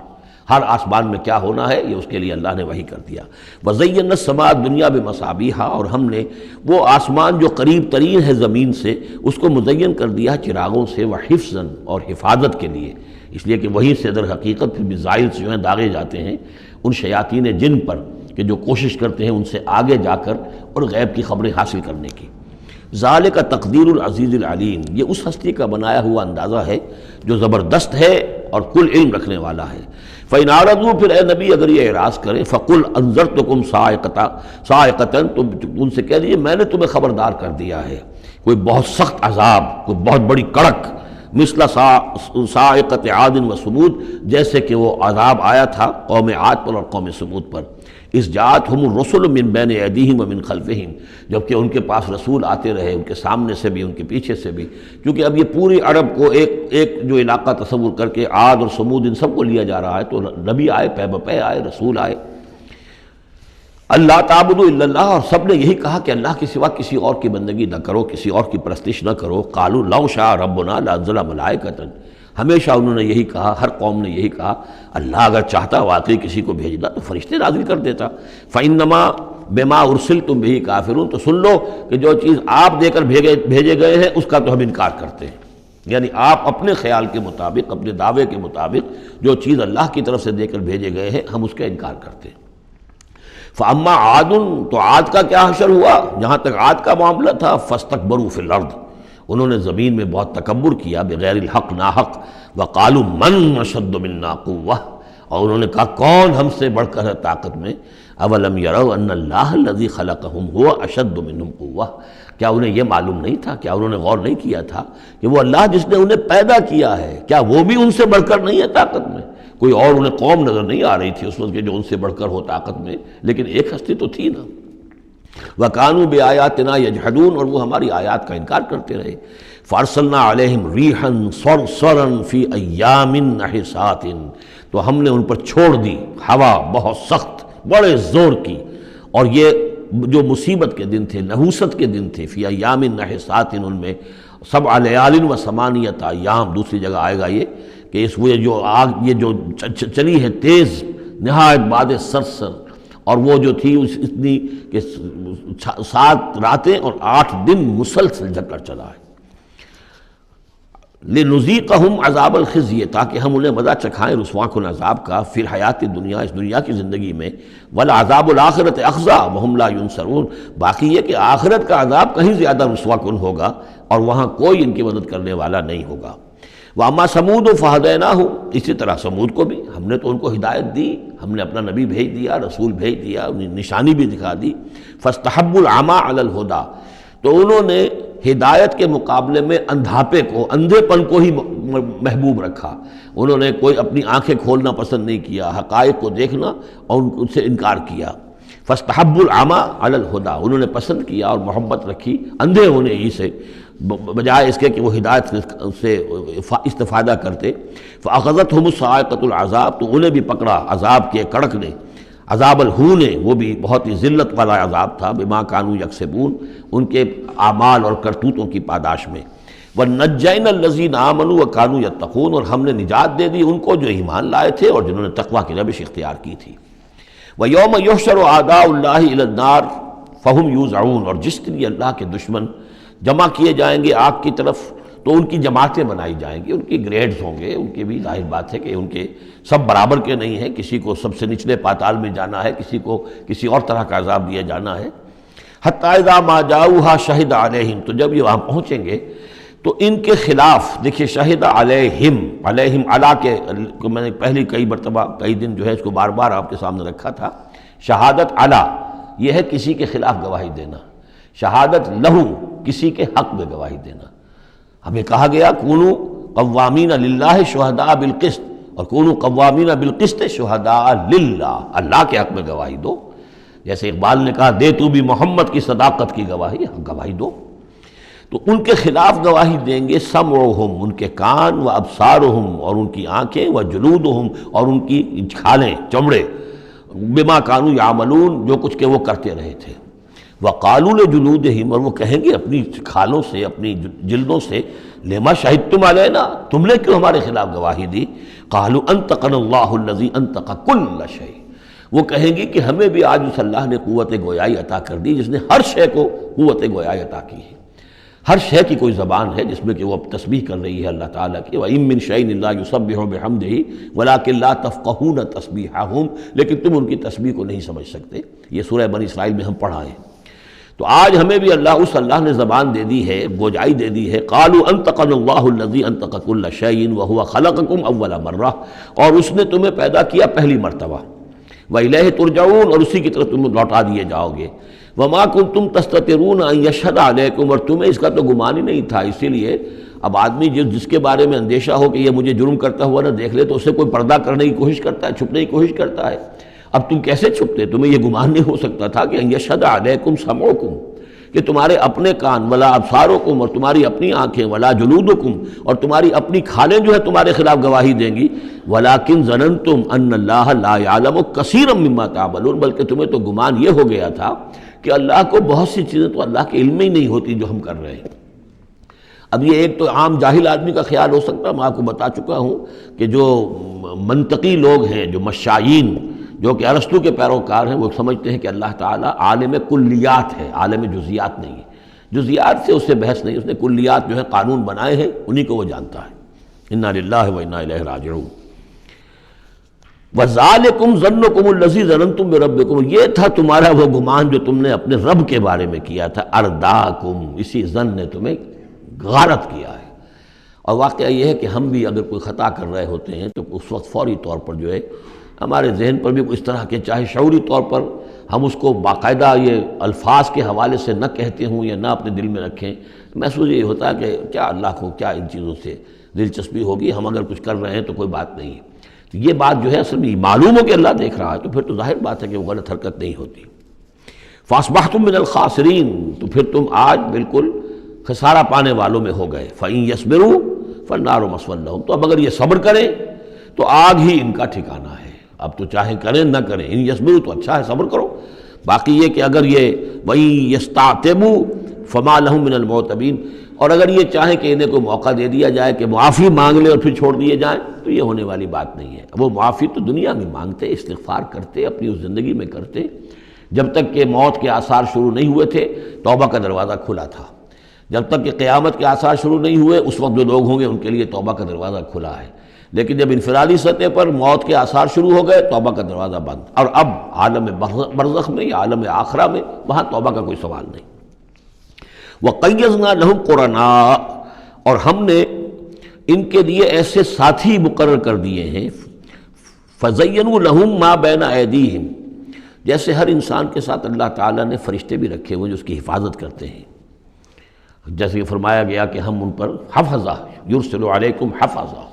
ہر آسمان میں کیا ہونا ہے یہ اس کے لیے اللہ نے وحی کر دیا۔ وَزَيَّنَّا السَّمَاءَ الدُّنْيَا بِمَصَابِيحَ، اور ہم نے وہ آسمان جو قریب ترین ہے زمین سے اس کو مزین کر دیا چراغوں سے، وَحِفْظًا، اور حفاظت کے لیے، اس لیے کہ وہیں سے در حقیقت پھر میزائل سے جو ہیں داغے جاتے ہیں ان شیاطین جن پر کہ جو کوشش کرتے ہیں ان سے آگے جا کر اور غیب کی خبریں حاصل کرنے کی۔ ذالک تقدیر العزیز العلیم، یہ اس ہستی کا بنایا ہوا اندازہ ہے جو زبردست ہے اور کل علم رکھنے والا ہے۔ فَإِنْ أَعْرَضُوا، پھر اے نبی اگر یہ اعراض کریں، فَقُلْ أَنذَرْتُكُمْ صَاعِقَةً، تو ان سے کہہ دیجیے میں نے تمہیں خبردار کر دیا ہے کوئی بہت سخت عذاب، کوئی بہت بڑی کڑک، مثل صاعقۃ عاد و ثمود، جیسے کہ وہ عذاب آیا تھا قوم عاد پر اور قوم ثمود پر۔ اذ جاءتهم الرسل من بین ایدیہم ومن خلفہم، جبکہ ان کے پاس رسول آتے رہے ان کے سامنے سے بھی ان کے پیچھے سے بھی، کیونکہ اب یہ پوری عرب کو ایک جو علاقہ تصور کر کے عاد اور ثمود ان سب کو لیا جا رہا ہے، تو نبی آئے، پے بپے آئے، رسول آئے۔ اللہ تعبدوا الا اللہ، اور سب نے یہی کہا کہ اللہ کے سوا کسی اور کی بندگی نہ کرو، کسی اور کی پرستش نہ کرو۔ قالوا لو شاء ربنا لانزل ملائکۃ، ہمیشہ انہوں نے یہی کہا، ہر قوم نے یہی کہا اللہ اگر چاہتا واقعی کسی کو بھیجنا تو فرشتے نازل کر دیتا۔ فإنما بما ارسلتم به کافرون، تو سن لو کہ جو چیز آپ دے کر بھیجے گئے ہیں اس کا تو ہم انکار کرتے ہیں، یعنی آپ اپنے خیال کے مطابق، اپنے دعوے کے مطابق جو چیز اللہ کی طرف سے دے کر بھیجے گئے ہیں ہم اس کا انکار کرتے ہیں۔ فاما عاد، تو عاد کا کیا حشر ہوا، جہاں تک عاد کا معاملہ تھا، فاستکبروا فی الارض، انہوں نے زمین میں بہت تکبر کیا بغیر الحق، ناحق، وقالوا من اشد منا قوہ، اور انہوں نے کہا کون ہم سے بڑھ کر ہے طاقت میں۔ اولم یروا ان اللہ الذی خلقہم هو اشد منہم قوہ، کیا انہیں یہ معلوم نہیں تھا، کیا انہوں نے غور نہیں کیا تھا کہ وہ اللہ جس نے انہیں پیدا کیا ہے کیا وہ بھی ان سے بڑھ کر نہیں ہے طاقت میں؟ کوئی اور انہیں قوم نظر نہیں آ رہی تھی اس وقت کہ جو ان سے بڑھ کر ہو طاقت میں، لیکن ایک ہستی تو تھی نا۔ وَكَانُوا بِآيَاتِنَا يَجْحَدُونَ، اور وہ ہماری آیات کا انکار کرتے رہے۔ فَأَرْسَلْنَا عَلَيْهِمْ رِيحًا صَرْصَرًا فِي أَيَّامٍ نَحِسَاتٍ، تو ہم نے ان پر چھوڑ دی ہوا بہت سخت، بڑے زور کی، اور یہ جو مصیبت کے دن تھے، نحوست کے دن تھے، فی ایام نحسات، ان میں 7 لیال و 8 ایام، دوسری جگہ آئے گا یہ کہ اس وہ جو آگ یہ جو چلی ہے تیز نہایت باد سرسر، اور وہ جو تھی اتنی کہ 7 راتیں اور 8 دن مسلسل جل کر چلا ہے۔ لِنُذِيقَهُمْ عَذَابَ الْخِزْيِ، تاکہ ہم انہیں مزہ چکھائیں رسوا کن عذاب کا، فی الحیات دنیا، اس دنیا کی زندگی میں، وَالْعَذَابُ الْآخِرَةِ أَخْزَىٰ وَهُمْ لَا يُنصَرُونَ، باقی یہ کہ آخرت کا عذاب کہیں زیادہ رسوا کن ہوگا اور وہاں کوئی ان کی مدد کرنے والا نہیں ہوگا۔ وَأَمَّا ثَمُودُ فَهَدَيْنَاهُمْ، اسی طرح سمود کو بھی ہم نے تو ان کو ہدایت دی، ہم نے اپنا نبی بھیج دیا، رسول بھیج دیا، انہیں نشانی بھی دکھا دی۔ فَاسْتَحَبُّوا الْعَمَىٰ عَلَى الْهُدَىٰ، تو انہوں نے ہدایت کے مقابلے میں اندھاپے کو، اندھے پن کو ہی محبوب رکھا۔ انہوں نے کوئی اپنی آنکھیں کھولنا پسند نہیں کیا، حقائق کو دیکھنا اور ان سے انکار کیا۔ فَاسْتَحَبُّوا الْعَمَىٰ عَلَى الْهُدَىٰ، انہوں نے پسند کیا اور محبت رکھی اندھے ہونے ہی سے، بجائے اس کے کہ وہ ہدایت سے استفادہ کرتے۔ فَأَخَذَتْهُمُ الصَّاعِقَةُ الْعَذَابُ، تو انہیں بھی پکڑا عذاب کے کڑک نے، عذاب الہون، وہ بھی بہت ہی ذلت والا عذاب تھا، بما کانوا یکسبون، ان کے اعمال اور کرتوتوں کی پاداش میں۔ وَنَجَّيْنَا الَّذِينَ آمَنُوا وَكَانُوا يَتَّقُونَ، اور ہم نے نجات دے دی ان کو جو ایمان لائے تھے اور جنہوں نے تقویٰ کی روش اختیار کی تھی۔ وَيَوْمَ يُحْشَرُ أَعْدَاءُ اللَّهِ إِلَى النَّارِ فَهُمْ يُوزَعُونَ، اور جس دن اللہ کے دشمن جمع کیے جائیں گے آگ کی طرف تو ان کی جماعتیں بنائی جائیں گی، ان کی گریڈز ہوں گے، ان کی بھی ظاہر بات ہے کہ ان کے سب برابر کے نہیں ہیں، کسی کو سب سے نچلے پاتال میں جانا ہے، کسی کو کسی اور طرح کا عذاب دیا جانا ہے۔ حتی اذا ما جاؤہا شہد علیہم، تو جب یہ وہاں پہنچیں گے تو ان کے خلاف، دیکھیے شہد علیہم، علیہم علا کے میں نے پہلی کئی مرتبہ کئی دن جو ہے اس کو بار بار آپ کے سامنے رکھا تھا، شہادت علا یہ ہے کسی کے خلاف گواہی دینا، شہادت لہو کسی کے حق میں گواہی دینا۔ ہمیں کہا گیا کونوا قوامین للہ شہداء بالقسط، اور کونوا قوامین بالقسط شہداء للہ، اللہ کے حق میں گواہی دو، جیسے اقبال نے کہا دے تو بھی محمد کی صداقت کی گواہی، گواہی دو۔ تو ان کے خلاف گواہی دیں گے سمعہم، ان کے کان، و ابصارہم، اور ان کی آنکھیں، و جلودہم، اور ان کی کھالیں، چمڑے، بما کانوا یعملون، جو کچھ کہ وہ کرتے رہے تھے۔ وَقَالُوا لِجُلُودِهِمْ، اور وہ کہیں گے اپنی کھالوں سے، اپنی جلدوں سے، لِمَا شَهِدتُّمْ عَلَيْنَا، تم نے کیوں ہمارے خلاف گواہی دی؟ قَالُوا أَنطَقَنَا اللَّهُ الَّذِي أَنطَقَ كُلَّ شَيْءٍ، وہ کہیں گی کہ ہمیں بھی آج اس اللہ نے قوت گویائی عطا کر دی جس نے ہر شے کو قوت گویائی عطا کی ہے۔ ہر شے کی کوئی زبان ہے جس میں کہ وہ تسبیح کر رہی ہے اللہ تعالیٰ کی، وَإِن مِّن شَيْءٍ إِلَّا يُسَبِّحُ بِحَمْدِهِ وَلَٰكِن لَّا تَفْقَهُونَ تَسْبِيحَهُمْ، لیکن تم ان کی تسبیح کو نہیں سمجھ سکتے۔ یہ سورہ بنی اسرائیل میں ہم پڑھا ہے۔ تو آج ہمیں بھی اللہ نے زبان دے دی ہے، گوجائی دے دی ہے۔ قالوا انطقنا اللہ الذی انطق کل شیء وہو خلقکم اول مرہ، اور اس نے تمہیں پیدا کیا پہلی مرتبہ، والیہ ترجعون، اور اسی کی طرف تم لوٹا دیے جاؤ گے۔ وما کنتم تستترون ان یشہد علیکم، اور تمہیں اس کا تو گمان ہی نہیں تھا، اسی لیے اب آدمی جس کے بارے میں اندیشہ ہو کہ یہ مجھے جرم کرتا ہوا نہ دیکھ لے تو اسے کوئی پردہ کرنے کی کوشش کرتا ہے، چھپنے کی کوشش کرتا ہے۔ اب تم کیسے چھپتے؟ تمہیں یہ گمان نہیں ہو سکتا تھا کہ ان یشہد علیکم سمعکم، کہ تمہارے اپنے کان، ولا ابصارکم، اور تمہاری اپنی آنکھیں، ولا جلودکم، اور تمہاری اپنی کھالیں جو ہے تمہارے خلاف گواہی دیں گی۔ ولکن ظننتم ان اللہ لا یعلم کثیرا مما تعملون، بلکہ تمہیں تو گمان یہ ہو گیا تھا کہ اللہ کو بہت سی چیزیں تو اللہ کے علم میں ہی نہیں ہوتی جو ہم کر رہے ہیں۔ اب یہ ایک تو عام جاہل آدمی کا خیال ہو سکتا ہے، میں آپ کو بتا چکا ہوں کہ جو منطقی لوگ ہیں، جو مشائین، جو کہ ارسطو کے پیروکار ہیں، وہ سمجھتے ہیں کہ اللہ تعالیٰ عالم کلیات ہے، عالم جزیات نہیں ہے۔ جزیات سے اس سے بحث نہیں، اس نے کلیات جو ہے قانون بنائے ہیں، انہی کو وہ جانتا ہے۔ انا للہ و انا الیہ راجعون۔ وَذَلِكُمْ ظَنُّكُمُ الَّذِي ظَنَنْتُمْ بِرَبِّكُمْ، یہ تھا تمہارا وہ گمان جو تم نے اپنے رب کے بارے میں کیا تھا، ارداکم، اسی ظن نے تمہیں غارت کیا ہے۔ اور واقعہ یہ ہے کہ ہم بھی اگر کوئی خطا کر رہے ہوتے ہیں تو اس وقت فوری طور پر جو ہے ہمارے ذہن پر بھی اس طرح کے، چاہے شعوری طور پر ہم اس کو باقاعدہ یہ الفاظ کے حوالے سے نہ کہتے ہوں یا نہ اپنے دل میں رکھیں، محسوس یہ ہوتا ہے کہ کیا اللہ کو کیا ان چیزوں سے دلچسپی ہوگی، ہم اگر کچھ کر رہے ہیں تو کوئی بات نہیں ہے۔ تو یہ بات جو ہے اصل میں معلوم ہو کہ اللہ دیکھ رہا ہے تو پھر تو ظاہر بات ہے کہ وہ غلط حرکت نہیں ہوتی۔ فَأَصْبَحْتُم مِّنَ الْخَاسِرِينَ، تو پھر تم آج بالکل خسارہ پانے والوں میں ہو گئے۔ فَإِن يَصْبِرُوا فَالنَّارُ مَثْوًى لَّهُمْ، تو اب اگر یہ صبر کریں تو آگ ہی ان کا ٹھکانہ ہے۔ اب تو چاہے کریں نہ کریں، ان یصبروا تو اچھا ہے، صبر کرو۔ باقی یہ کہ اگر یہ وَإِن يَسْتَعْتِبُوا فَمَا لَهُم مِّنَ الْمُعْتَبِينَ، اور اگر یہ چاہیں کہ انہیں کوئی موقع دے دیا جائے کہ معافی مانگ لیں اور پھر چھوڑ دیے جائیں تو یہ ہونے والی بات نہیں ہے۔ وہ معافی تو دنیا میں مانگتے، استغفار کرتے، اپنی اس زندگی میں کرتے، جب تک کہ موت کے آثار شروع نہیں ہوئے تھے توبہ کا دروازہ کھلا تھا، جب تک کہ قیامت کے آثار شروع نہیں ہوئے اس وقت جو لوگ ہوں گے ان کے لیے توبہ کا دروازہ کھلا ہے، لیکن جب انفرادی سطح پر موت کے آثار شروع ہو گئے توبہ کا دروازہ بند، اور اب عالم برزخ میں یا عالم آخرہ میں وہاں توبہ کا کوئی سوال نہیں۔ وَقَيَّضْنَا لَهُمْ قُرَنَاءَ، اور ہم نے ان کے لیے ایسے ساتھی مقرر کر دیے ہیں، فَزَيَّنُوا لَهُمْ مَا بَيْنَ أَيْدِيهِمْ، جیسے ہر انسان کے ساتھ اللہ تعالیٰ نے فرشتے بھی رکھے ہوئے جو اس کی حفاظت کرتے ہیں، جیسے کہ فرمایا گیا کہ ہم ان پر حفظہ یرسل علیکم حفظہ،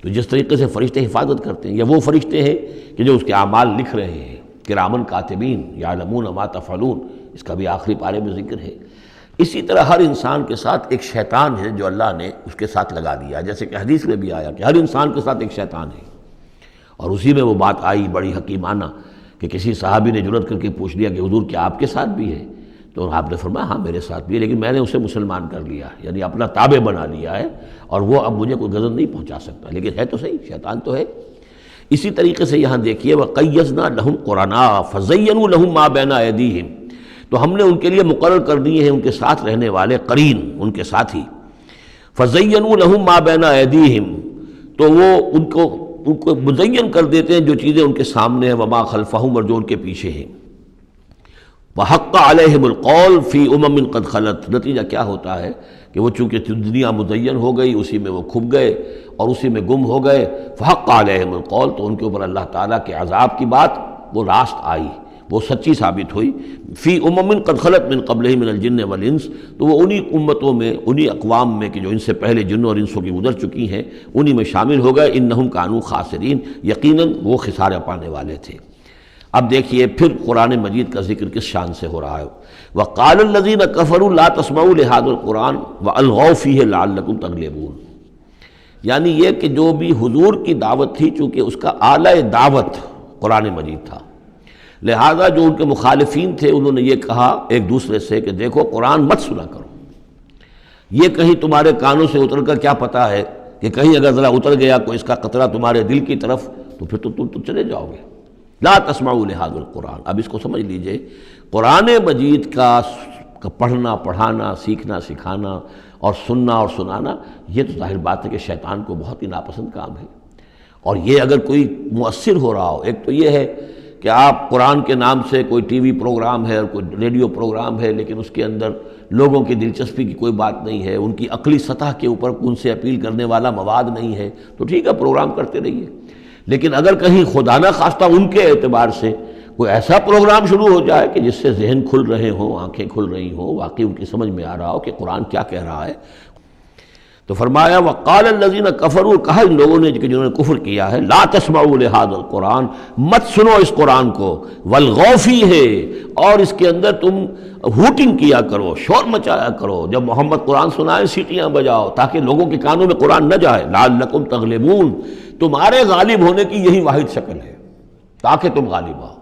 تو جس طریقے سے فرشتے حفاظت کرتے ہیں، یا وہ فرشتے ہیں کہ جو اس کے اعمال لکھ رہے ہیں، کرامن کاتبین یعلمون ما تفعلون، اس کا بھی آخری پارے میں ذکر ہے۔ اسی طرح ہر انسان کے ساتھ ایک شیطان ہے جو اللہ نے اس کے ساتھ لگا دیا، جیسے کہ حدیث میں بھی آیا کہ ہر انسان کے ساتھ ایک شیطان ہے، اور اسی میں وہ بات آئی بڑی حکیمانہ کہ کسی صحابی نے جرأت کر کے پوچھ لیا کہ حضور کیا آپ کے ساتھ بھی ہے؟ تو آپ نے فرمایا ہاں میرے ساتھ بھی ہے، لیکن میں نے اسے مسلمان کر لیا ہے، یعنی اپنا تابع بنا لیا ہے، اور وہ اب مجھے کوئی غضب نہیں پہنچا سکتا، لیکن ہے تو صحیح، شیطان تو ہے۔ اسی طریقے سے یہاں دیکھیے وَقَيَّضْنَا لَهُمْ قُرَنَاءَ فَزَيَّنُوا لَهُم مَا بَيْنَ أَيْدِيهِمْ، تو ہم نے ان کے لیے مقرر کر دیے ہیں ان کے ساتھ رہنے والے قرین، ان کے ساتھی، فَزَيَّنُوا لَهُم مَا بَيْنَ أَيْدِيهِمْ، تو وہ ان کو مزین کر دیتے ہیں جو چیزیں ان کے سامنے ہیں، وَمَا خَلْفَهُمْ، اور جو ان کے پیچھے ہیں، وَحَقَّ عَلَيْهِمُ الْقَوْلُ فِي أُمَمٍ قَدْ خَلَتْ، نتیجہ کیا ہوتا ہے کہ وہ چونکہ دنیا مزین ہو گئی، اسی میں وہ کھپ گئے اور اسی میں گم ہو گئے، فَحَقَّ عَلَيْهِمُ الْقَوْلُ، تو ان کے اوپر اللہ تعالیٰ کے عذاب کی بات وہ راست آئی، وہ سچی ثابت ہوئی، فی امم قد خلت من قبلہ من الجن والانس، تو وہ انہی امتوں میں، انہی اقوام میں کہ جو ان سے پہلے جنوں اور انسوں کی گزر چکی ہیں، انہی میں شامل ہو گئے، انہم کانوا خاسرین، یقیناً وہ خسارہ پانے والے تھے۔ اب دیکھیے پھر قرآن مجید کا ذکر کس شان سے ہو رہا ہے، وقال الذین کفروا لا تسمعوا لهذا القرآن والغوا فیہ لعلکم تغلبون، یعنی یہ کہ جو بھی حضور کی دعوت تھی، چونکہ اس کا اعلی دعوت قرآن مجید تھا، لہذا جو ان کے مخالفین تھے انہوں نے یہ کہا ایک دوسرے سے کہ دیکھو قرآن مت سنا کرو، یہ کہیں تمہارے کانوں سے اتر کر کیا پتہ ہے کہ کہیں اگر ذرا اتر گیا کوئی اس کا قطرہ تمہارے دل کی طرف تو پھر تم چلے جاؤ گے۔ لا تسمعوا لهذا القرآن، اب اس کو سمجھ لیجئے، قرآن مجید کا پڑھنا، پڑھانا، سیکھنا، سکھانا اور سننا اور سنانا، یہ تو ظاہر بات ہے کہ شیطان کو بہت ہی ناپسند کام ہے، اور یہ اگر کوئی مؤثر ہو رہا ہو، ایک تو یہ ہے کہ آپ قرآن کے نام سے کوئی ٹی وی پروگرام ہے اور کوئی ریڈیو پروگرام ہے، لیکن اس کے اندر لوگوں کی دلچسپی کی کوئی بات نہیں ہے، ان کی عقلی سطح کے اوپر ان سے اپیل کرنے والا مواد نہیں ہے، تو ٹھیک ہے پروگرام کرتے رہیے، لیکن اگر کہیں خدا نہ خواستہ ان کے اعتبار سے کوئی ایسا پروگرام شروع ہو جائے کہ جس سے ذہن کھل رہے ہوں، آنکھیں کھل رہی ہوں، واقعی ان کی سمجھ میں آ رہا ہو کہ قرآن کیا کہہ رہا ہے، تو فرمایا وقال الذین کفروا، کہا ان لوگوں نے کہ جنہوں نے کفر کیا ہے، لا تسمعوا لهذا القرآن، مت سنو اس قرآن کو، والغوا فیہ، اور اس کے اندر تم ہوٹنگ کیا کرو، شور مچایا کرو، جب محمد قرآن سنائے سیٹیاں بجاؤ تاکہ لوگوں کے کانوں میں قرآن نہ جائے، لعلکم تغلبون، تمہارے غالب ہونے کی یہی واحد شکل ہے تاکہ تم غالب ہو،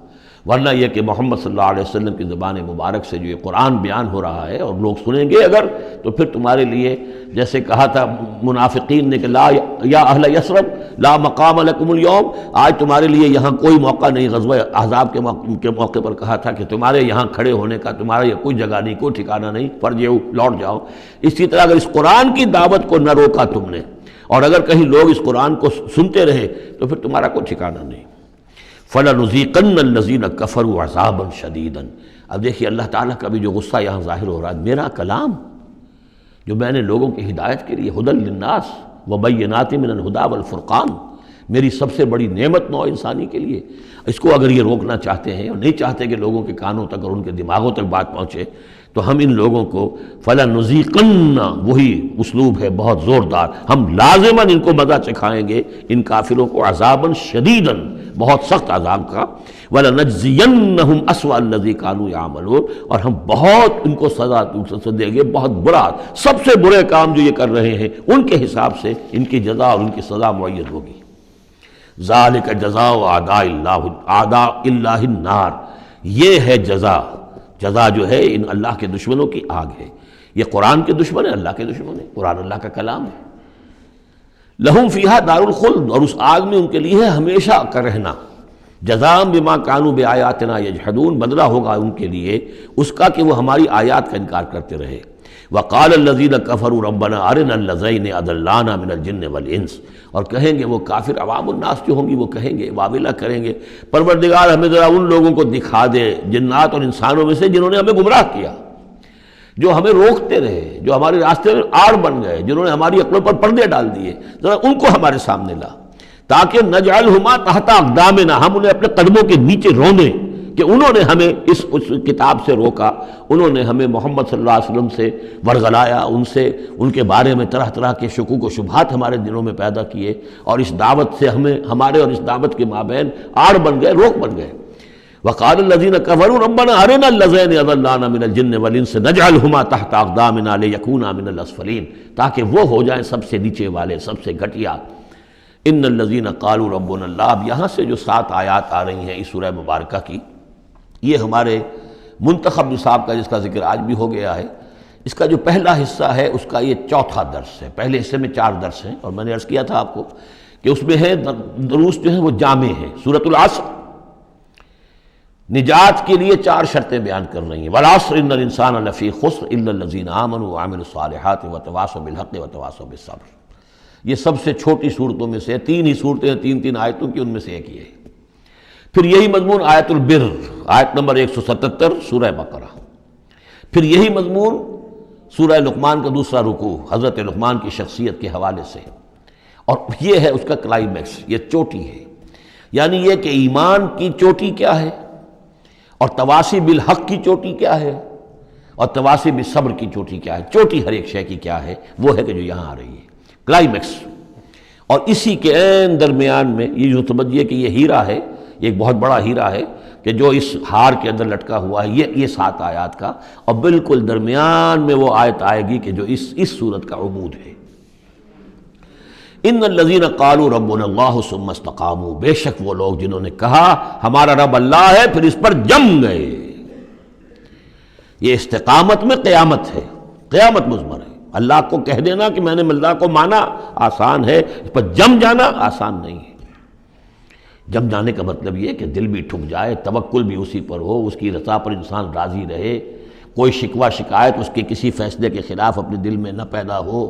ورنہ یہ کہ محمد صلی اللہ علیہ وسلم کی زبان مبارک سے جو یہ قرآن بیان ہو رہا ہے اور لوگ سنیں گے اگر، تو پھر تمہارے لیے جیسے کہا تھا منافقین نے کہ لا یا اہل یثرب لا مقام لکم اليوم، آج تمہارے لیے یہاں کوئی موقع نہیں، غزوہ احزاب کے موقع پر کہا تھا کہ تمہارے یہاں کھڑے ہونے کا تمہارا یہ کوئی جگہ نہیں، کوئی ٹھکانہ نہیں، فرجعوا، لوٹ جاؤ۔ اسی طرح اگر اس قرآن کی دعوت کو نہ روکا تم نے، اور اگر کہیں لوگ اس قرآن کو سنتے رہے تو پھر تمہارا کوئی ٹھکانہ نہیں۔ فَلَنُذِيقَنَّ الَّذِينَ كَفَرُوا عَذَابًا شَدِيدًا، اب دیکھیے اللہ تعالیٰ کا بھی جو غصہ یہاں ظاہر ہو رہا ہے، میرا کلام جو میں نے لوگوں کی ہدایت کے لیے ہدی للناس وبینات من الہدی والفرقان، میری سب سے بڑی نعمت نوع انسانی کے لیے، اس کو اگر یہ روکنا چاہتے ہیں اور نہیں چاہتے کہ لوگوں کے کانوں تک اور ان کے دماغوں تک بات پہنچے، تو ہم ان لوگوں کو فَلَنُذِيقَنَّ، وہی اسلوب ہے بہت زوردار، ہم لازماً ان کو مزہ چکھائیں گے ان کافروں کو، عذاباً شدیداً، بہت سخت عذاب کا، وَلَنَجْزِيَنَّهُمْ أَسْوَأَ الَّذِي كَانُوا يَعْمَلُونَ، اور ہم بہت ان کو سزا دیں گے، بہت برا، سب سے برے کام جو یہ کر رہے ہیں ان کے حساب سے ان کی جزا اور ان کی سزا معین ہوگی۔ ذَلِكَ جَزَاءُ أَعْدَاءِ اللَّهِ النَّارِ، یہ ہے جزا جو ہے ان اللہ کے دشمنوں کی آگ ہے، یہ قرآن کے دشمن ہے، اللہ کے دشمن ہے، قرآن اللہ کا کلام ہے۔ لہم فیہا دار الخلد، اور اس آگ میں ان کے لیے ہے ہمیشہ کا رہنا، جزاء بما کانوا بآیاتنا یجحدون، بدلہ ہوگا ان کے لیے اس کا کہ وہ ہماری آیات کا انکار کرتے رہے۔ وقال الذین کفروا ربنا ارنا اللذین اضلانا من الجن والانس، اور کہیں گے وہ کافر عوام الناس جو ہوں گی وہ کہیں گے، واویلا کریں گے، پروردگار ہمیں ذرا ان لوگوں کو دکھا دے جنات اور انسانوں میں سے جنہوں نے ہمیں گمراہ کیا، جو ہمیں روکتے رہے، جو ہمارے راستے میں آڑ بن گئے، جنہوں نے ہماری عقلوں پر پردے ڈال دیے، ذرا ان کو ہمارے سامنے لا، تاکہ نجعلہما تحت اقدامنا، ہم انہیں اپنے قدموں کے نیچے رونے کہ انہوں نے ہمیں اس کتاب سے روکا، انہوں نے ہمیں محمد صلی اللہ علیہ وسلم سے ورغلایا، ان کے بارے میں طرح طرح کے شکوک و شبہات ہمارے دلوں میں پیدا کیے، اور اس دعوت سے ہمارے اور اس دعوت کے مابین آڑ بن گئے، روک بن گئے۔ وقال الذین کفروا ربنا ارنا اللذین اضلانا من الجن والانس نجعلہما تحت اقدامنا لیکونا من الاسفلین، تاکہ وہ ہو جائیں سب سے نیچے والے، سب سے گھٹیا۔ ان الذین قالوا ربنا اللہ، اب یہاں سے جو 7 آیات آ رہی ہیں اس سورہ مبارکہ کی، یہ ہمارے منتخب نصاب کا جس کا ذکر آج بھی ہو گیا ہے، اس کا جو پہلا حصہ ہے اس کا یہ چوتھا درس ہے۔ پہلے حصے میں 4 درس ہیں، اور میں نے عرض کیا تھا آپ کو کہ اس میں ہے دروس جو ہیں وہ جامع ہیں۔ سورۃ العصر نجات کے لیے 4 شرطیں بیان کر رہی ہیں، والعصر ان الانسان لفی خسر الا الذین آمنوا وعملوا الصالحات وتواصوا بالحق وتواصوا بالصبر۔ یہ سب سے چھوٹی صورتوں میں سے 3 ہی صورتیں ہیں، 3 آیتوں کی، ان میں سے ایک یہ ہے۔ پھر یہی مضمون آیت البر، آیت نمبر 177 سورہ بقرہ۔ پھر یہی مضمون سورہ لقمان کا دوسرا رکوع، حضرت لقمان کی شخصیت کے حوالے سے، اور یہ ہے اس کا کلائمیکس، یہ چوٹی ہے، یعنی یہ کہ ایمان کی چوٹی کیا ہے، اور تواصی بالحق کی چوٹی کیا ہے، اور تواصی بالصبر کی چوٹی کیا ہے۔ چوٹی ہر ایک شے کی کیا ہے، وہ ہے کہ جو یہاں آ رہی ہے، کلائمیکس۔ اور اسی کے عین درمیان میں یہ جو سمجھیے کہ یہ ہیرا ہے، یہ ایک بہت بڑا ہیرا ہے کہ جو اس ہار کے اندر لٹکا ہوا ہے، یہ 7 آیات کا، اور بالکل درمیان میں وہ آیت آئے گی کہ جو اس صورت کا عمود ہے۔ ان الذین قالوا ربنا اللہ ثم استقاموا، بے شک وہ لوگ جنہوں نے کہا ہمارا رب اللہ ہے پھر اس پر جم گئے۔ یہ استقامت میں قیامت ہے، قیامت مضمر ہے۔ اللہ کو کہہ دینا کہ میں نے اللہ کو مانا آسان ہے، اس پر جم جانا آسان نہیں ہے۔ جم جانے کا مطلب یہ کہ دل بھی ٹھک جائے، توکل بھی اسی پر ہو، اس کی رضا پر انسان راضی رہے، کوئی شکوہ شکایت اس کے کسی فیصلے کے خلاف اپنے دل میں نہ پیدا ہو،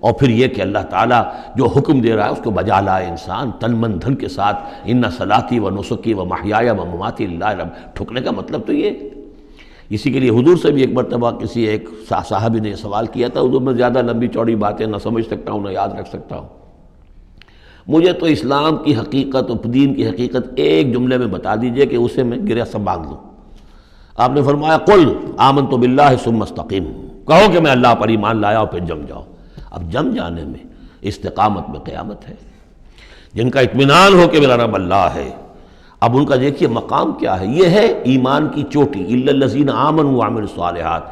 اور پھر یہ کہ اللہ تعالیٰ جو حکم دے رہا ہے اس کو بجا لائے انسان تن من دھن کے ساتھ۔ ان صلاتی و نسکی و محیایا و مماتی للہ رب، ٹھکنے کا مطلب تو یہ۔ اسی کے لیے حضور سے بھی ایک مرتبہ کسی ایک صحابی نے یہ سوال کیا تھا، حضور میں زیادہ لمبی چوڑی باتیں نہ سمجھ سکتا ہوں نہ یاد رکھ سکتا ہوں، مجھے تو اسلام کی حقیقت اور دین کی حقیقت ایک جملے میں بتا دیجئے کہ اسے میں گرہ سنبھال لوں۔ آپ نے فرمایا قل آمنت باللہ ثم استقم، کہو کہ میں اللہ پر ایمان لایا اور پھر جم جاؤ۔ اب جم جانے میں استقامت میں قیامت ہے، جن کا اطمینان ہو کہ میرا رب اللہ ہے۔ اب ان کا دیکھیے مقام کیا ہے، یہ ہے ایمان کی چوٹی، الا الذین آمنوا وعملوا الصالحات۔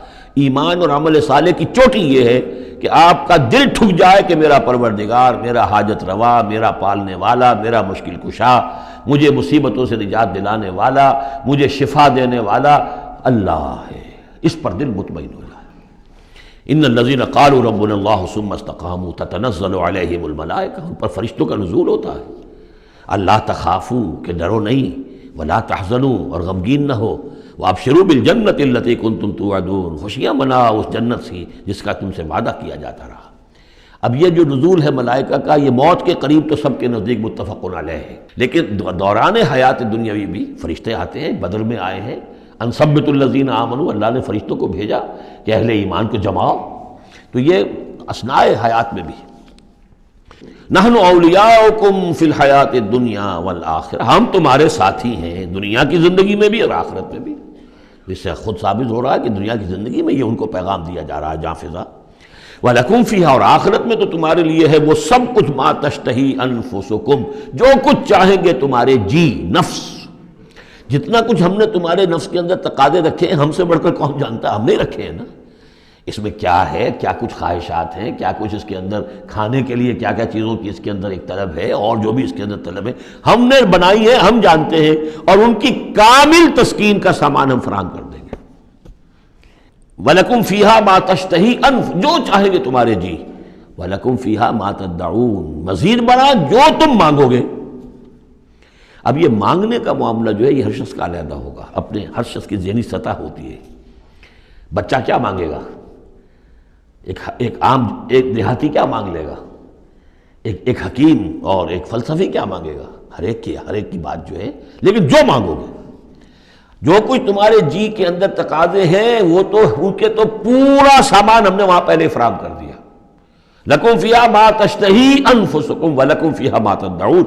ایمان اور عمل صالح کی چوٹی یہ ہے کہ آپ کا دل ٹھک جائے کہ میرا پروردگار، میرا حاجت روا، میرا پالنے والا، میرا مشکل کشا، مجھے مصیبتوں سے نجات دلانے والا، مجھے شفا دینے والا اللہ ہے، اس پر دل مطمئن ہو جائے۔ ان الذین قالوا ربنا اللہ ثم استقاموا تتنزل علیہم الملائکہ، ان پر فرشتوں کا نزول ہوتا ہے۔ اللہ تخافوا کہ ڈرو نہیں، ولا تحزنوا اور غمگین نہ ہو، وابشروا بالجنۃ التی کنتم توعدون، خوشیاں مناؤ اس جنت سے جس کا تم سے وعدہ کیا جاتا رہا۔ اب یہ جو نزول ہے ملائکہ کا، یہ موت کے قریب تو سب کے نزدیک متفق علیہ ہے، لیکن دوران حیات دنیاوی بھی فرشتے آتے ہیں، بدر میں آئے ہیں، ان ثبتوا الذین آمنوا، اللہ نے فرشتوں کو بھیجا کہ اہل ایمان کو جماؤ، تو یہ اثناء حیات میں بھی۔ نحن اولیاؤکم فی الحیات الدنیا والآخرہ، ہم تمہارے ساتھی ہیں دنیا کی زندگی میں بھی اور آخرت میں بھی۔ اس سے خود ثابت ہو رہا ہے کہ دنیا کی زندگی میں یہ ان کو پیغام دیا جا رہا ہے جاں فضا، وَلَكُمْ فِيهَا، اور آخرت میں تو تمہارے لیے ہے وہ سب کچھ ما تشتہی انفسکم، جو کچھ چاہیں گے تمہارے جی نفس، جتنا کچھ ہم نے تمہارے نفس کے اندر تقاضے رکھے ہیں، ہم سے بڑھ کر کون جانتا ہے، ہم نہیں رکھے ہیں نا۔ اس میں کیا ہے، کیا کچھ خواہشات ہیں، کیا کچھ اس کے اندر کھانے کے لیے کیا کیا چیزوں کی اس کے اندر ایک طلب ہے، اور جو بھی اس کے اندر طلب ہے ہم نے بنائی ہے، ہم جانتے ہیں، اور ان کی کامل تسکین کا سامان ہم فراہم کر دیں گے۔ وَلَكُمْ فِيهَا مَا تَشْتَهِي أَنْفُ، جو چاہیں گے تمہارے جی، وَلَكُمْ فِيهَا مَا تَدَّعُونَ، مزید بڑا جو تم مانگو گے۔ اب یہ مانگنے کا معاملہ جو ہے یہ ہر شخص کا علیحدہ ہوگا، اپنے ہر شخص کی ذہنی سطح ہوتی ہے۔ بچہ کیا مانگے گا، ایک دیہاتی کیا مانگ لے گا، ایک حکیم اور ایک فلسفی کیا مانگے گا، ہر ایک کی بات جو ہے، لیکن جو مانگو گے، جو کچھ تمہارے جی کے اندر تقاضے ہیں وہ تو ان کے تو پورا سامان ہم نے وہاں پہلے فراہم کر دیا۔ لَكُمْ فِيهَا مَا تَشْتَهِي أَنفُسُكُمْ وَلَكُمْ فِيهَا مَا تَدَّعُونَ،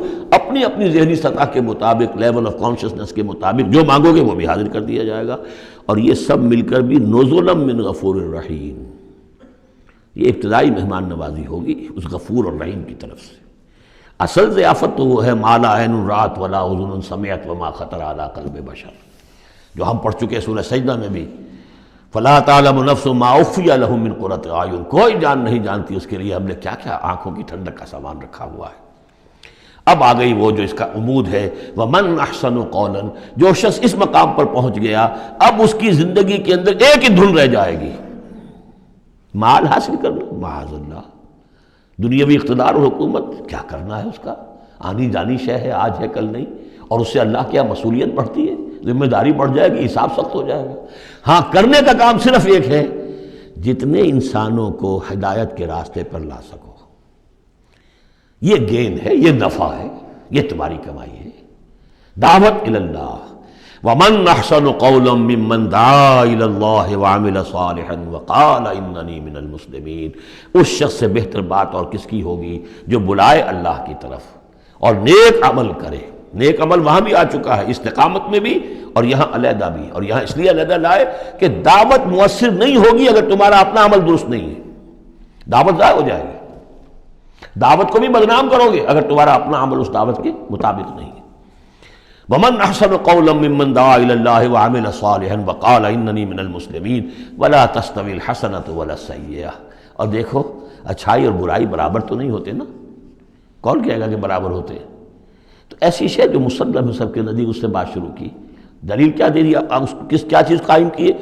اپنی ذہنی سطح کے مطابق، لیول آف کانشسنس کے مطابق جو مانگو گے وہ بھی حاضر کر دیا جائے گا، اور یہ سب مل کر بھی نُزُلًا مِّن غَفُورٍ رَحِيمٍ، یہ ابتدائی مہمان نوازی ہوگی اس غفور اور رحیم کی طرف سے۔ اصل ضیافت تو وہ ہے مَا لَا عَيْنٌ رَأَتْ وَلَا أُذُنٌ سَمِعَتْ وَمَا خَطَرَ عَلَىٰ قَلْبِ بَشَرٍ، جو ہم پڑھ چکے سورہ سجدہ میں بھی، فَلَا تَعْلَمُ نَفْسٌ مَا أُخْفِيَ لَهُم مِّن قُرَّةِ أَعْيُن، کوئی جان نہیں جانتی اس کے لیے ہم نے کیا کیا آنکھوں کی ٹھنڈک کا سامان رکھا ہوا ہے۔ اب آ گئی وہ جو اس کا عمود ہے، وَمَنْ أَحْسَنُ قَوْلًا، جو شخص اس مقام پر پہنچ گیا اب اس کی زندگی کے اندر ایک ہی دھن رہ جائے گی، مال حاصل کرنا، معاذ اللہ، دنیاوی اقتدار اور حکومت کیا کرنا ہے، اس کا آنی جانی شے ہے، آج ہے کل نہیں، اور اس سے اللہ کیا مسئولیت بڑھتی ہے، ذمہ داری بڑھ جائے گی، حساب سخت ہو جائے گا۔ ہاں کرنے کا کام صرف ایک ہے، جتنے انسانوں کو ہدایت کے راستے پر لا سکو، یہ گین ہے، یہ نفع ہے، یہ تمہاری کمائی ہے۔ دعوت الی اللہ، ومن احسن قولا ممن دعا الی اللہ وعمل صالحا وقال اننی من المسلمین، اس شخص سے بہتر بات اور کس کی ہوگی جو بلائے اللہ کی طرف اور نیک عمل کرے۔ نیک عمل وہاں بھی آ چکا ہے، استقامت میں بھی اور یہاں علیحدہ بھی، اور یہاں اس لیے علیحدہ لائے کہ دعوت مؤثر نہیں ہوگی اگر تمہارا اپنا عمل درست نہیں ہے، دعوت ضائع ہو جائے گی، دعوت کو بھی بدنام کرو گے اگر تمہارا اپنا عمل اس دعوت کے مطابق نہیں ہے۔ ومن احسن قولا ممن دعا الى الله وعمل صالحا وقال اننی من المسلمین ولا تستوی الحسنۃ ولا السیئۃ، اور دیکھو اچھائی اور برائی برابر تو نہیں ہوتے نا، کون کہے گا کہ برابر ہوتے ہیں؟ تو ایسی شے جو مسلم ہے سب کے نزدیک، اس سے بات شروع کی، دلیل کیا دے دیا، کیا چیز قائم کی ہے،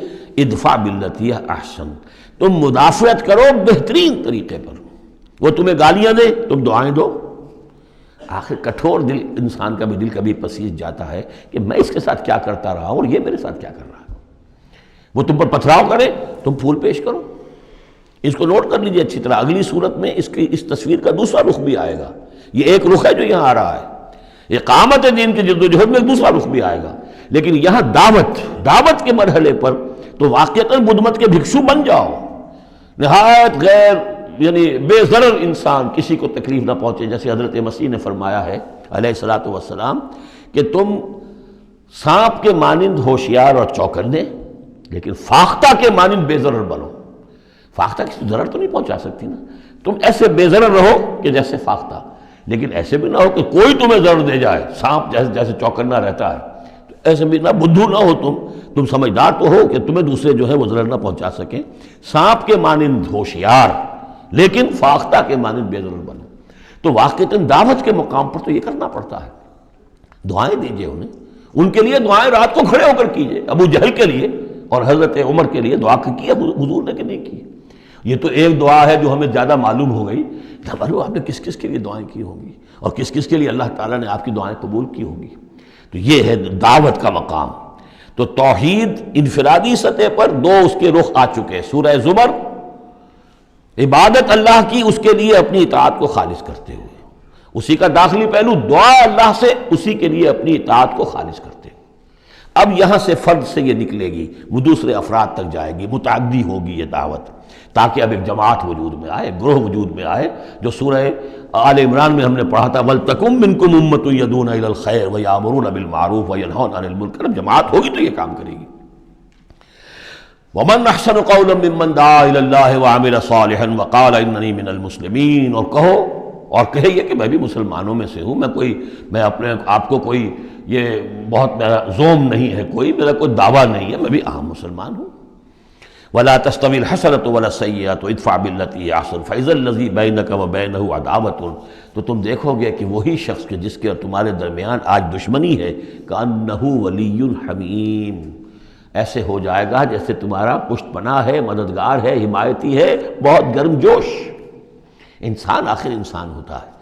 ادفع باللتی ہے احسن، تم مدافعت کرو بہترین طریقے پر، وہ تمہیں گالیاں دے تم دعائیں دو۔ آخر کٹھور دل انسان کا بھی دل کبھی پسیج جاتا ہے کہ میں اس کے ساتھ کیا کرتا رہا ہوں اور یہ میرے ساتھ کیا کر رہا ہے، وہ تم پر پتھراؤ کرے تم پھول پیش کرو۔ اس کو نوٹ کر لیجئے اچھی طرح، اگلی صورت میں اس تصویر کا دوسرا رخ بھی آئے گا، یہ ایک رخ ہے جو یہاں آ رہا ہے، اقامت دین کی جدوجہد میں ایک دوسرا رخ بھی آئے گا، لیکن یہاں دعوت کے مرحلے پر تو واقعتاً بدھ مت کے بھکشو بن جاؤ، نہایت غیر یعنی بے ضرر انسان، کسی کو تکلیف نہ پہنچے، جیسے حضرت مسیح نے فرمایا ہے علیہ الصلوۃ والسلام کہ تم سانپ کے مانند ہوشیار اور چوکنے لیکن فاختہ کے مانند بے ضرر بنو۔ فاختہ کسی ضرر تو نہیں پہنچا سکتی نا، تم ایسے بے ضرر رہو کہ جیسے فاختہ، لیکن ایسے بھی نہ ہو کہ کوئی تمہیں ضرر دے جائے، سانپ جیسے چوکنا رہتا ہے، تو ایسے بھی نہ بدھو نہ ہو تم سمجھدار تو ہو کہ تمہیں دوسرے جو ہے وہ ضرر نہ پہنچا سکیں، سانپ کے مانند ہوشیار لیکن فاختہ کے مانند بے ضرر بنو۔ تو واقعتاً دعوت کے مقام پر تو یہ کرنا پڑتا ہے، دعائیں دیجئے انہیں، ان کے لیے دعائیں رات کو کھڑے ہو کر کیجئے، ابو جہل کے لیے اور حضرت عمر کے لیے دعا کی حضور نے کہ نہیں کی؟ یہ تو ایک دعا ہے جو ہمیں زیادہ معلوم ہو گئی، معلوم آپ نے کس کس کے لیے دعائیں کی ہوں گی اور کس کس کے لیے اللہ تعالیٰ نے آپ کی دعائیں قبول کی ہوں گی۔ تو یہ ہے دعوت کا مقام۔ تو توحید انفرادی سطح پر دو اس کے رخ آ چکے، سورہ زمر عبادت اللہ کی اس کے لیے اپنی اطاعت کو خالص کرتے ہوئے، اسی کا داخلی پہلو دعا اللہ سے اسی کے لیے اپنی اطاعت کو خالص کرتے ہوئے۔ اب یہاں سے فرد سے یہ نکلے گی، وہ دوسرے افراد تک جائے گی، متعدی ہوگی یہ دعوت، تاکہ اب ایک جماعت وجود میں آئے، گروہ وجود میں آئے، جو سورہ آل عمران میں ہم نے پڑھا تھا وَلْتَكُن مِّنكُمْ أُمَّةٌ يَدْعُونَ إِلَى الْخَيْرِ وَيَأْمُرُونَ بِالْمَعْرُوفِ وَيَنْهَوْنَ عَنِ الْمُنكَرِ، جماعت ہوگی تو یہ کام کرے گی۔ وَمَنْ أَحْسَنُ قَوْلًا مِّمَّنْ دَعَا إِلَى اللَّهِ وَعَمِلَ صَالِحًا وَقَالَ إِنَّنِي مِنَ الْمُسْلِمِينَ، اور کہو اور کہے یہ کہ میں بھی مسلمانوں میں سے ہوں، میں اپنے آپ کو کوئی یہ بہت میرا زوم نہیں ہے، میرا کوئی دعویٰ نہیں ہے، میں بھی عام مسلمان ہوں۔ وَلَا تَسْتَوِي الْحَسَنَةُ وَلَا السَّيِّئَةُ ادْفَعْ بِالَّتِي هِيَ أَحْسَنُ فَإِذَا الَّذِي بَيْنَكَ وَبَيْنَهُ عَدَاوَةٌ، تو تم دیکھو گے کہ وہی شخص کے جس کے اور تمہارے درمیان آج دشمنی ہے، كَأَنَّهُ وَلِيٌّ حَمِيمٌ، ایسے ہو جائے گا جیسے تمہارا پشت پناہ ہے، مددگار ہے، حمایتی ہے، بہت گرم جوش۔ انسان آخر انسان ہوتا ہے،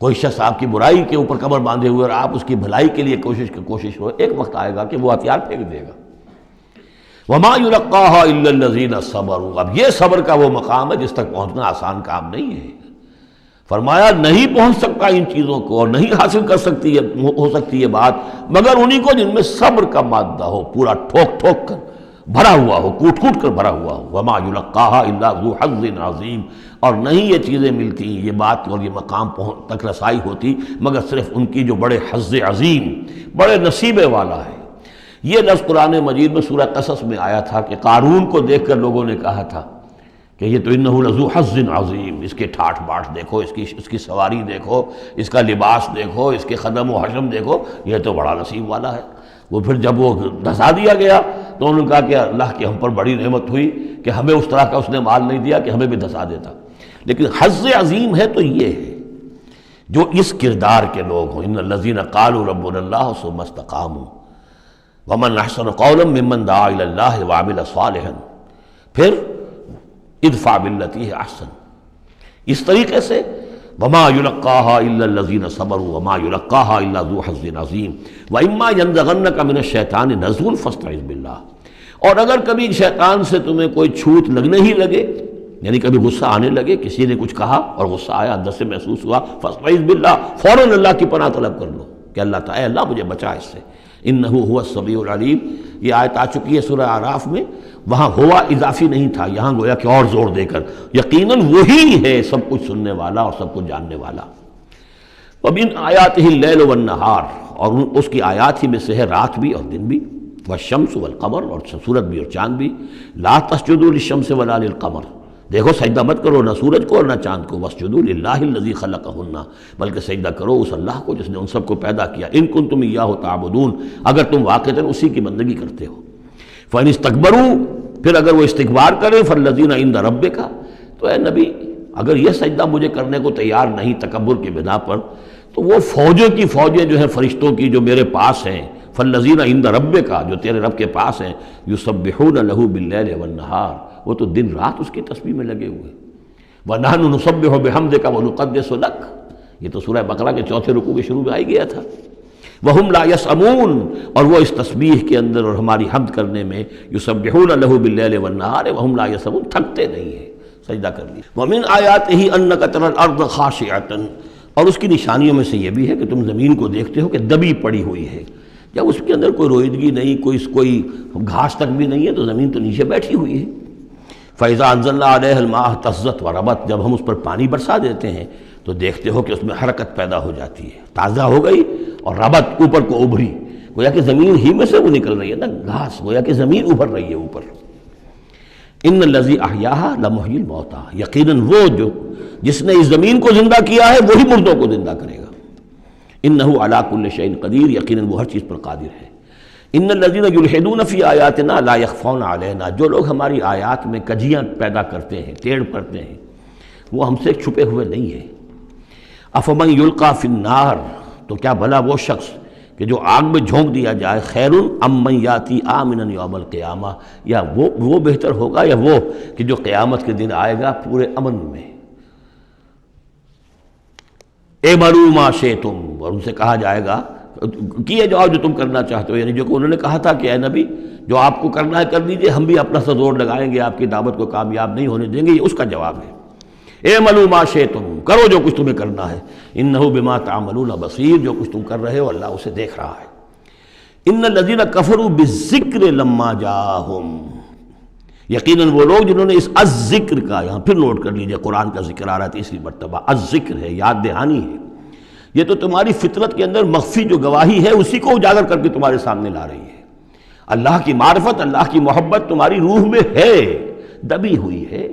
کوئی شخص آپ کی برائی کے اوپر کمر باندھے ہوئے اور آپ اس کی بھلائی کے لیے کوشش ہو، ایک وقت آئے گا کہ وہ ہتھیار پھینک دے گا۔ وَمَا يُلَقَّاهَا إِلَّا الَّذِينَ صَبَرُوا، اب یہ صبر کا وہ مقام ہے جس تک پہنچنا آسان کام نہیں ہے۔ فرمایا نہیں پہنچ سکتا ان چیزوں کو اور نہیں حاصل کر سکتی ہو سکتی یہ بات مگر انہی کو جن میں صبر کا مادہ ہو، پورا ٹھوک ٹھوک کر بھرا ہوا ہو، کوٹ کوٹ کر بھرا ہوا ہو۔ وَمَا يُلَقَّاهَا إِلَّا ذُو حَظٍّ عَظِيمٍ، اور نہیں یہ چیزیں ملتی، یہ بات اور یہ مقام تک رسائی ہوتی مگر صرف ان کی جو بڑے حظ عظیم، بڑے نصیبے والا ہے۔ یہ لفظ قرآن مجید میں سورہ قصص میں آیا تھا کہ قارون کو دیکھ کر لوگوں نے کہا تھا کہ یہ تو انہ لذو حظ عظیم، اس کے ٹھاٹ باٹ دیکھو، اس کی سواری دیکھو، اس کا لباس دیکھو، اس کے خدم و حشم دیکھو، یہ تو بڑا نصیب والا ہے۔ وہ پھر جب وہ دھسا دیا گیا تو انہوں نے کہا کہ اللہ کی ہم پر بڑی نعمت ہوئی کہ ہمیں اس طرح کا اس نے مال نہیں دیا کہ ہمیں بھی دھسا دیتا۔ لیکن حظ عظیم ہے تو یہ ہے جو اس کردار کے لوگ ہوں، ان الذین قالوا ربنا اللہ ثم استقاموا ومن احسن قولا ممن دعا الی اللہ وعمل صالحا، پھر ادفع باللتی ہے احسن، اس طریقے سے وما یلقاها الا الذین صبروا وما یلقاها الا ذو حظ عظیم واما ینزغنک من الشیطان نزغ فاستعذ باللہ، اور اگر کبھی شیطان سے تمہیں کوئی چھوت لگنے ہی لگے، یعنی کبھی غصہ آنے لگے، کسی نے کچھ کہا اور غصہ آیا، اندر سے محسوس ہوا، فاستعذ باللہ، فوراً اللہ کی پناہ طلب کر لو کہ اللہ تعالی اللہ مجھے بچا اس سے، انہ هو السمیع العلیم۔ یہ آیت آ چکی ہے سورہ اعراف میں، وہاں ہوا اضافی نہیں تھا، یہاں گویا کہ اور زور دے کر یقیناً وہی ہے سب کچھ سننے والا اور سب کچھ جاننے والا۔ وَمِنْ آیَاتِهِ اللَّيْلُ وَالنَّهَارُ، اور اس کی آیات ہی میں سے ہے رات بھی اور دن بھی، والشمس والقمر، اور سورج بھی اور چاند بھی، لا تسجدوا للشمس ولا للقمر، دیکھو سجدہ مت کرو نہ سورج کو اور نہ چاند کو، واسجدوا للہ الذی خلقہن، بلکہ سجدہ کرو اس اللہ کو جس نے ان سب کو پیدا کیا، ان کنتم ایاہ تعبدون، اگر تم واقعتاً اسی کی بندگی کرتے ہو۔ فَإِنِ اسْتَكْبَرُوا، پھر اگر وہ استکبار کریں، فَالَّذِينَ عِندَ رَبِّكَ، تو اے نبی اگر یہ سجدہ مجھے کرنے کو تیار نہیں تکبر کی بنا پر، تو وہ فوجوں کی فوجیں جو ہیں فرشتوں کی جو میرے پاس ہیں، فَالَّذِينَ عِندَ رَبِّكَ، جو تیرے رب کے پاس ہیں، يُسَبِّحُونَ لَهُ بِاللَّيْلِ وَالنَّهَارِ، وہ تو دن رات اس کی تسبیح میں لگے ہوئے۔ وَنَحْنُ نُسَبِّحُ بِحَمْدِكَ وَنُقَدِّسُ لَكَ، یہ تو سورہ بقرہ کے چوتھے رکوع کے شروع میں آئی گیا تھا۔ وَهُمْ لَا يَسْأَمُونَ، اور وہ اس تسبیح کے اندر اور ہماری حمد کرنے میں، يُسَبِّحُونَ لَهُ بِاللَّيْلِ وَالنَّهَارِ وَهُمْ لَا يَسْأَمُونَ، تھکتے نہیں ہیں، سجدہ کر لی۔ وَمِنْ آیَاتِهِ أَنَّكَ تَرَى الْأَرْضَ خَاشِعَةً، اور اس کی نشانیوں میں سے یہ بھی ہے کہ تم زمین کو دیکھتے ہو کہ دبی پڑی ہوئی ہے، جب اس کے اندر کوئی روئیدگی نہیں، کوئی گھاس تک بھی نہیں ہے تو زمین تو نیچے بیٹھی ہوئی ہے۔ فَإِذَا أَنزَلْنَا عَلَيْهَا الْمَاءَ اهْتَزَّتْ وَرَبَتْ، جب ہم اس پر پانی برسا دیتے ہیں تو دیکھتے ہو کہ اس میں حرکت پیدا ہو جاتی ہے، تازہ ہو گئی اور ربت اوپر کو ابھری، گویا کہ زمین ہی میں سے وہ نکل رہی ہے نا گھاس، گویا کہ زمین ابھر رہی ہے اوپر۔ ان الذی احیاها لمحیی الموتى، یقیناً وہ جو جس نے اس زمین کو زندہ کیا ہے وہی مردوں کو زندہ کرے گا۔ انہ علی کل شیء قدیر، یقیناً وہ ہر چیز پر قادر ہے۔ ان الذین یلحدون فی آیاتنا لا یخفون علینا، جو لوگ ہماری آیات میں کجیاں پیدا کرتے ہیں، ٹیڑھ کرتے ہیں، وہ ہم سے چھپے ہوئے نہیں ہیں۔ افمن یلقی فی النار، تو کیا بھلا وہ شخص کہ جو آگ میں جھونک دیا جائے، خیر ام من یاتی آمنا یوم القیامہ، یا وہ بہتر ہوگا یا وہ کہ جو قیامت کے دن آئے گا پورے امن میں۔ اعملوا ما شئتم، اور ان سے کہا جائے گا کیے جاؤ جو تم کرنا چاہتے ہو، یعنی جو کہ انہوں نے کہا تھا کہ اے نبی جو آپ کو کرنا ہے کر دیجئے، ہم بھی اپنا سا زور لگائیں گے، آپ کی دعوت کو کامیاب نہیں ہونے دیں گے، یہ اس کا جواب ہے۔ اعملوا ما شئتم، کرو جو کچھ تمہیں کرنا ہے، انہ بما تعملون بصیر، جو کچھ تم کر رہے ہو اللہ اسے دیکھ رہا ہے۔ ان الذین کفروا بالذکر لما جاءہم، یقیناً وہ لوگ جنہوں نے اس الذکر کا، یہاں پھر نوٹ کر لیجئے قرآن کا ذکر آ رہا ہے تیسری مرتبہ، الذکر ہے، یاد دہانی ہے، یہ تو تمہاری فطرت کے اندر مخفی جو گواہی ہے اسی کو اجاگر کر کے تمہارے سامنے لا رہی ہے۔ اللہ کی معرفت، اللہ کی محبت تمہاری روح میں ہے، دبی ہوئی ہے،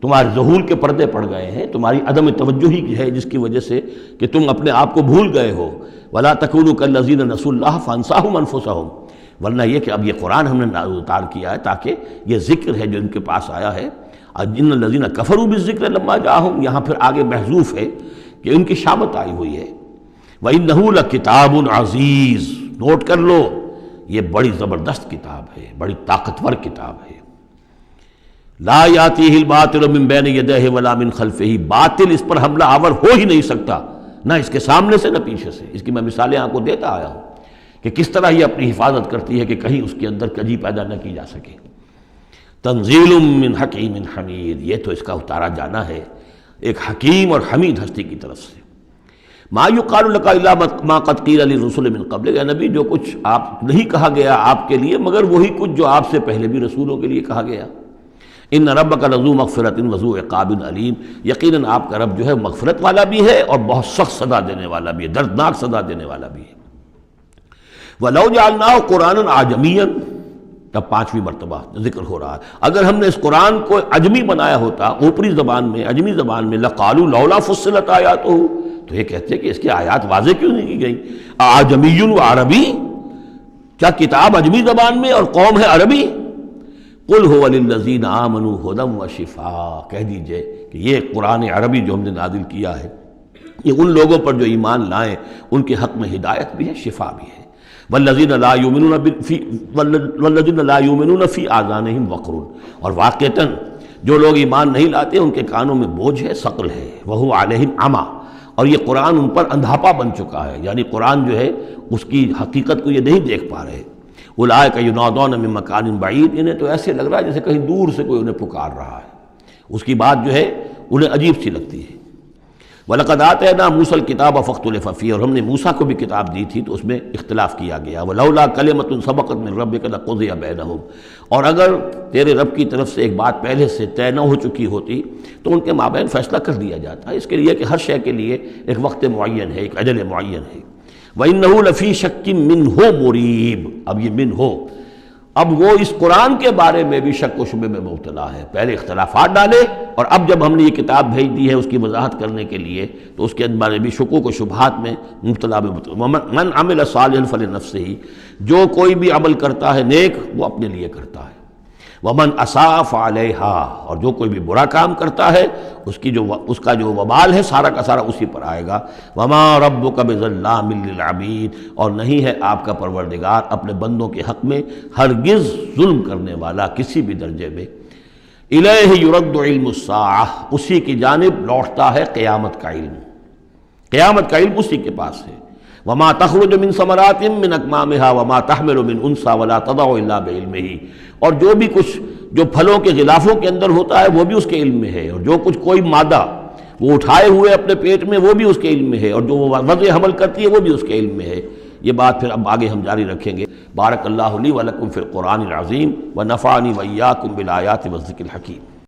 تمہارے ظہور کے پردے پڑ گئے ہیں، تمہاری عدم توجہی کی ہے جس کی وجہ سے کہ تم اپنے آپ کو بھول گئے ہو۔ وَلَا تَكُونُوا كَالَّذِينَ نَسُوا اللَّهَ فَأَنسَاهُمْ أَنفُسَهُمْ، ورنہ یہ کہ اب یہ قرآن ہم نے اتار کیا ہے تاکہ یہ ذکر ہے جو ان کے پاس آیا ہے، ان الذین کفروا بالذکر لما جاءہم، یہاں پھر آگے محذوف ہے کہ ان کی شامت آئی ہوئی ہے۔ وَإِنَّهُ لَكِتَابٌ عَزِیز، نوٹ کر لو یہ بڑی زبردست کتاب ہے، بڑی طاقتور کتاب ہے۔ لا یاتیہ الباطل من بین یدیہ ولا من خلفہ، باطل اس پر حملہ آور ہو ہی نہیں سکتا، نہ اس کے سامنے سے نہ پیچھے سے۔ اس کی میں مثالیں آپ کو دیتا آیا ہوں کہ کس طرح یہ اپنی حفاظت کرتی ہے کہ کہیں اس کے اندر کجی پیدا نہ کی جا سکے۔ تنزیل من حکیم حمید، یہ تو اس کا اتارا جانا ہے ایک حکیم اور حمید ہستی کی طرف سے۔ ما یقال لک الا ما قد قیل للرسل من قبل، اے نبی جو کچھ آپ نہیں کہا گیا آپ کے لیے مگر وہی کچھ جو آپ سے پہلے بھی رسولوں کے لیے کہا گیا۔ ان ربک لذو مغفرۃ وذو عقاب علیم، یقیناً آپ کا رب جو ہے مغفرت والا بھی ہے اور بہت سخت سزا دینے والا بھی ہے، دردناک سزا دینے والا بھی ہے۔ وَلَوْ جَعَلْنَاهُ قُرْآنًا عَجَمِيًّا، تب پانچویں مرتبہ ذکر ہو رہا ہے، اگر ہم نے اس قرآن کو عجمی بنایا ہوتا، اوپری زبان میں، عجمی زبان میں، لَقَالُوا لَوْلَا فُصِّلَتْ آیَاتُهُ، تو یہ کہتے ہیں کہ اس کی آیات واضح کیوں نہیں کی گئی؟ اعجمی و عربی، کیا کتاب عجمی زبان میں اور قوم ہے عربی؟ قُلْ هُوَ لِلَّذِينَ آمَنُوا هُدًى وَشِفَاء، کہہ دیجئے کہ یہ قرآن عربی جو ہم نے نازل کیا ہے یہ ان لوگوں پر جو ایمان لائیں ان کے حق میں ہدایت بھی ہے، شفا بھی ہے۔ والذین لا یؤمنون فی آذانہم وقر، اور واقعتاً جو لوگ ایمان نہیں لاتے ان کے کانوں میں بوجھ ہے، ثقل ہے، وہو علیہم عمی، اور یہ قرآن ان پر اندھاپا بن چکا ہے، یعنی قرآن جو ہے اس کی حقیقت کو یہ نہیں دیکھ پا رہے۔ اولئک ینادون من مکان بعید، انہیں تو ایسے لگ رہا ہے جیسے کہیں دور سے کوئی انہیں پکار رہا ہے، اس کی بات جو ہے انہیں عجیب سی لگتی ہے۔ وَلَقَدْ آتَيْنَا مُوسَى الْكِتَابَ فَاخْتُلِفَ فِيهِ، اور ہم نے موسیٰ کو بھی کتاب دی تھی تو اس میں اختلاف کیا گیا۔ وَلَوْلَا كَلِمَةٌ سَبَقَتْ مِن رَبِّكَ لَقُضِيَ بَيْنَهُمْ، اور اگر تیرے رب کی طرف سے ایک بات پہلے سے طے نہ ہو چکی ہوتی تو ان کے مابین فیصلہ کر دیا جاتا، اس کے لیے کہ ہر شے کے لیے ایک وقت معین ہے، ایک اجل معین ہے۔ وَإِنَّهُ لَفِي شَكٍّ مِّنْهُ مُرِيبٍ، اب یہ من ہو، اب وہ اس قرآن کے بارے میں بھی شک و شبے میں مبتلا ہے، پہلے اختلافات ڈالے اور اب جب ہم نے یہ کتاب بھیج دی ہے اس کی وضاحت کرنے کے لیے تو اس کے بارے میں شکوک و شبہات میں مبتلا من عمل صالحا فلنفسہ، جو کوئی بھی عمل کرتا ہے نیک وہ اپنے لیے کرتا ہے، ومن اساء فعلیہا، اور جو کوئی بھی برا کام کرتا ہے اس کا جو وبال ہے سارا کا سارا اسی پر آئے گا۔ وما ربک بظلام للعبید، اور نہیں ہے آپ کا پروردگار اپنے بندوں کے حق میں ہرگز ظلم کرنے والا کسی بھی درجے میں۔ الیہ یرد علم الساعہ، اسی کی جانب لوٹتا ہے قیامت کا علم، قیامت کا علم اسی کے پاس ہے۔ وما تخرج من ثمرات من اکمامها وما تحمل من انثى ولا تضع الا بعلمہ، اور جو بھی کچھ جو پھلوں کے غلافوں کے اندر ہوتا ہے وہ بھی اس کے علم میں ہے، اور جو کچھ کوئی مادہ وہ اٹھائے ہوئے اپنے پیٹ میں وہ بھی اس کے علم میں ہے، اور جو وہ وضع حمل کرتی ہے وہ بھی اس کے علم میں ہے۔ یہ بات پھر اب آگے ہم جاری رکھیں گے۔ بارک اللہ لی ولکم فی القرآن العظیم ونفعنی وإیاکم بالآیات والذکر الحکیم۔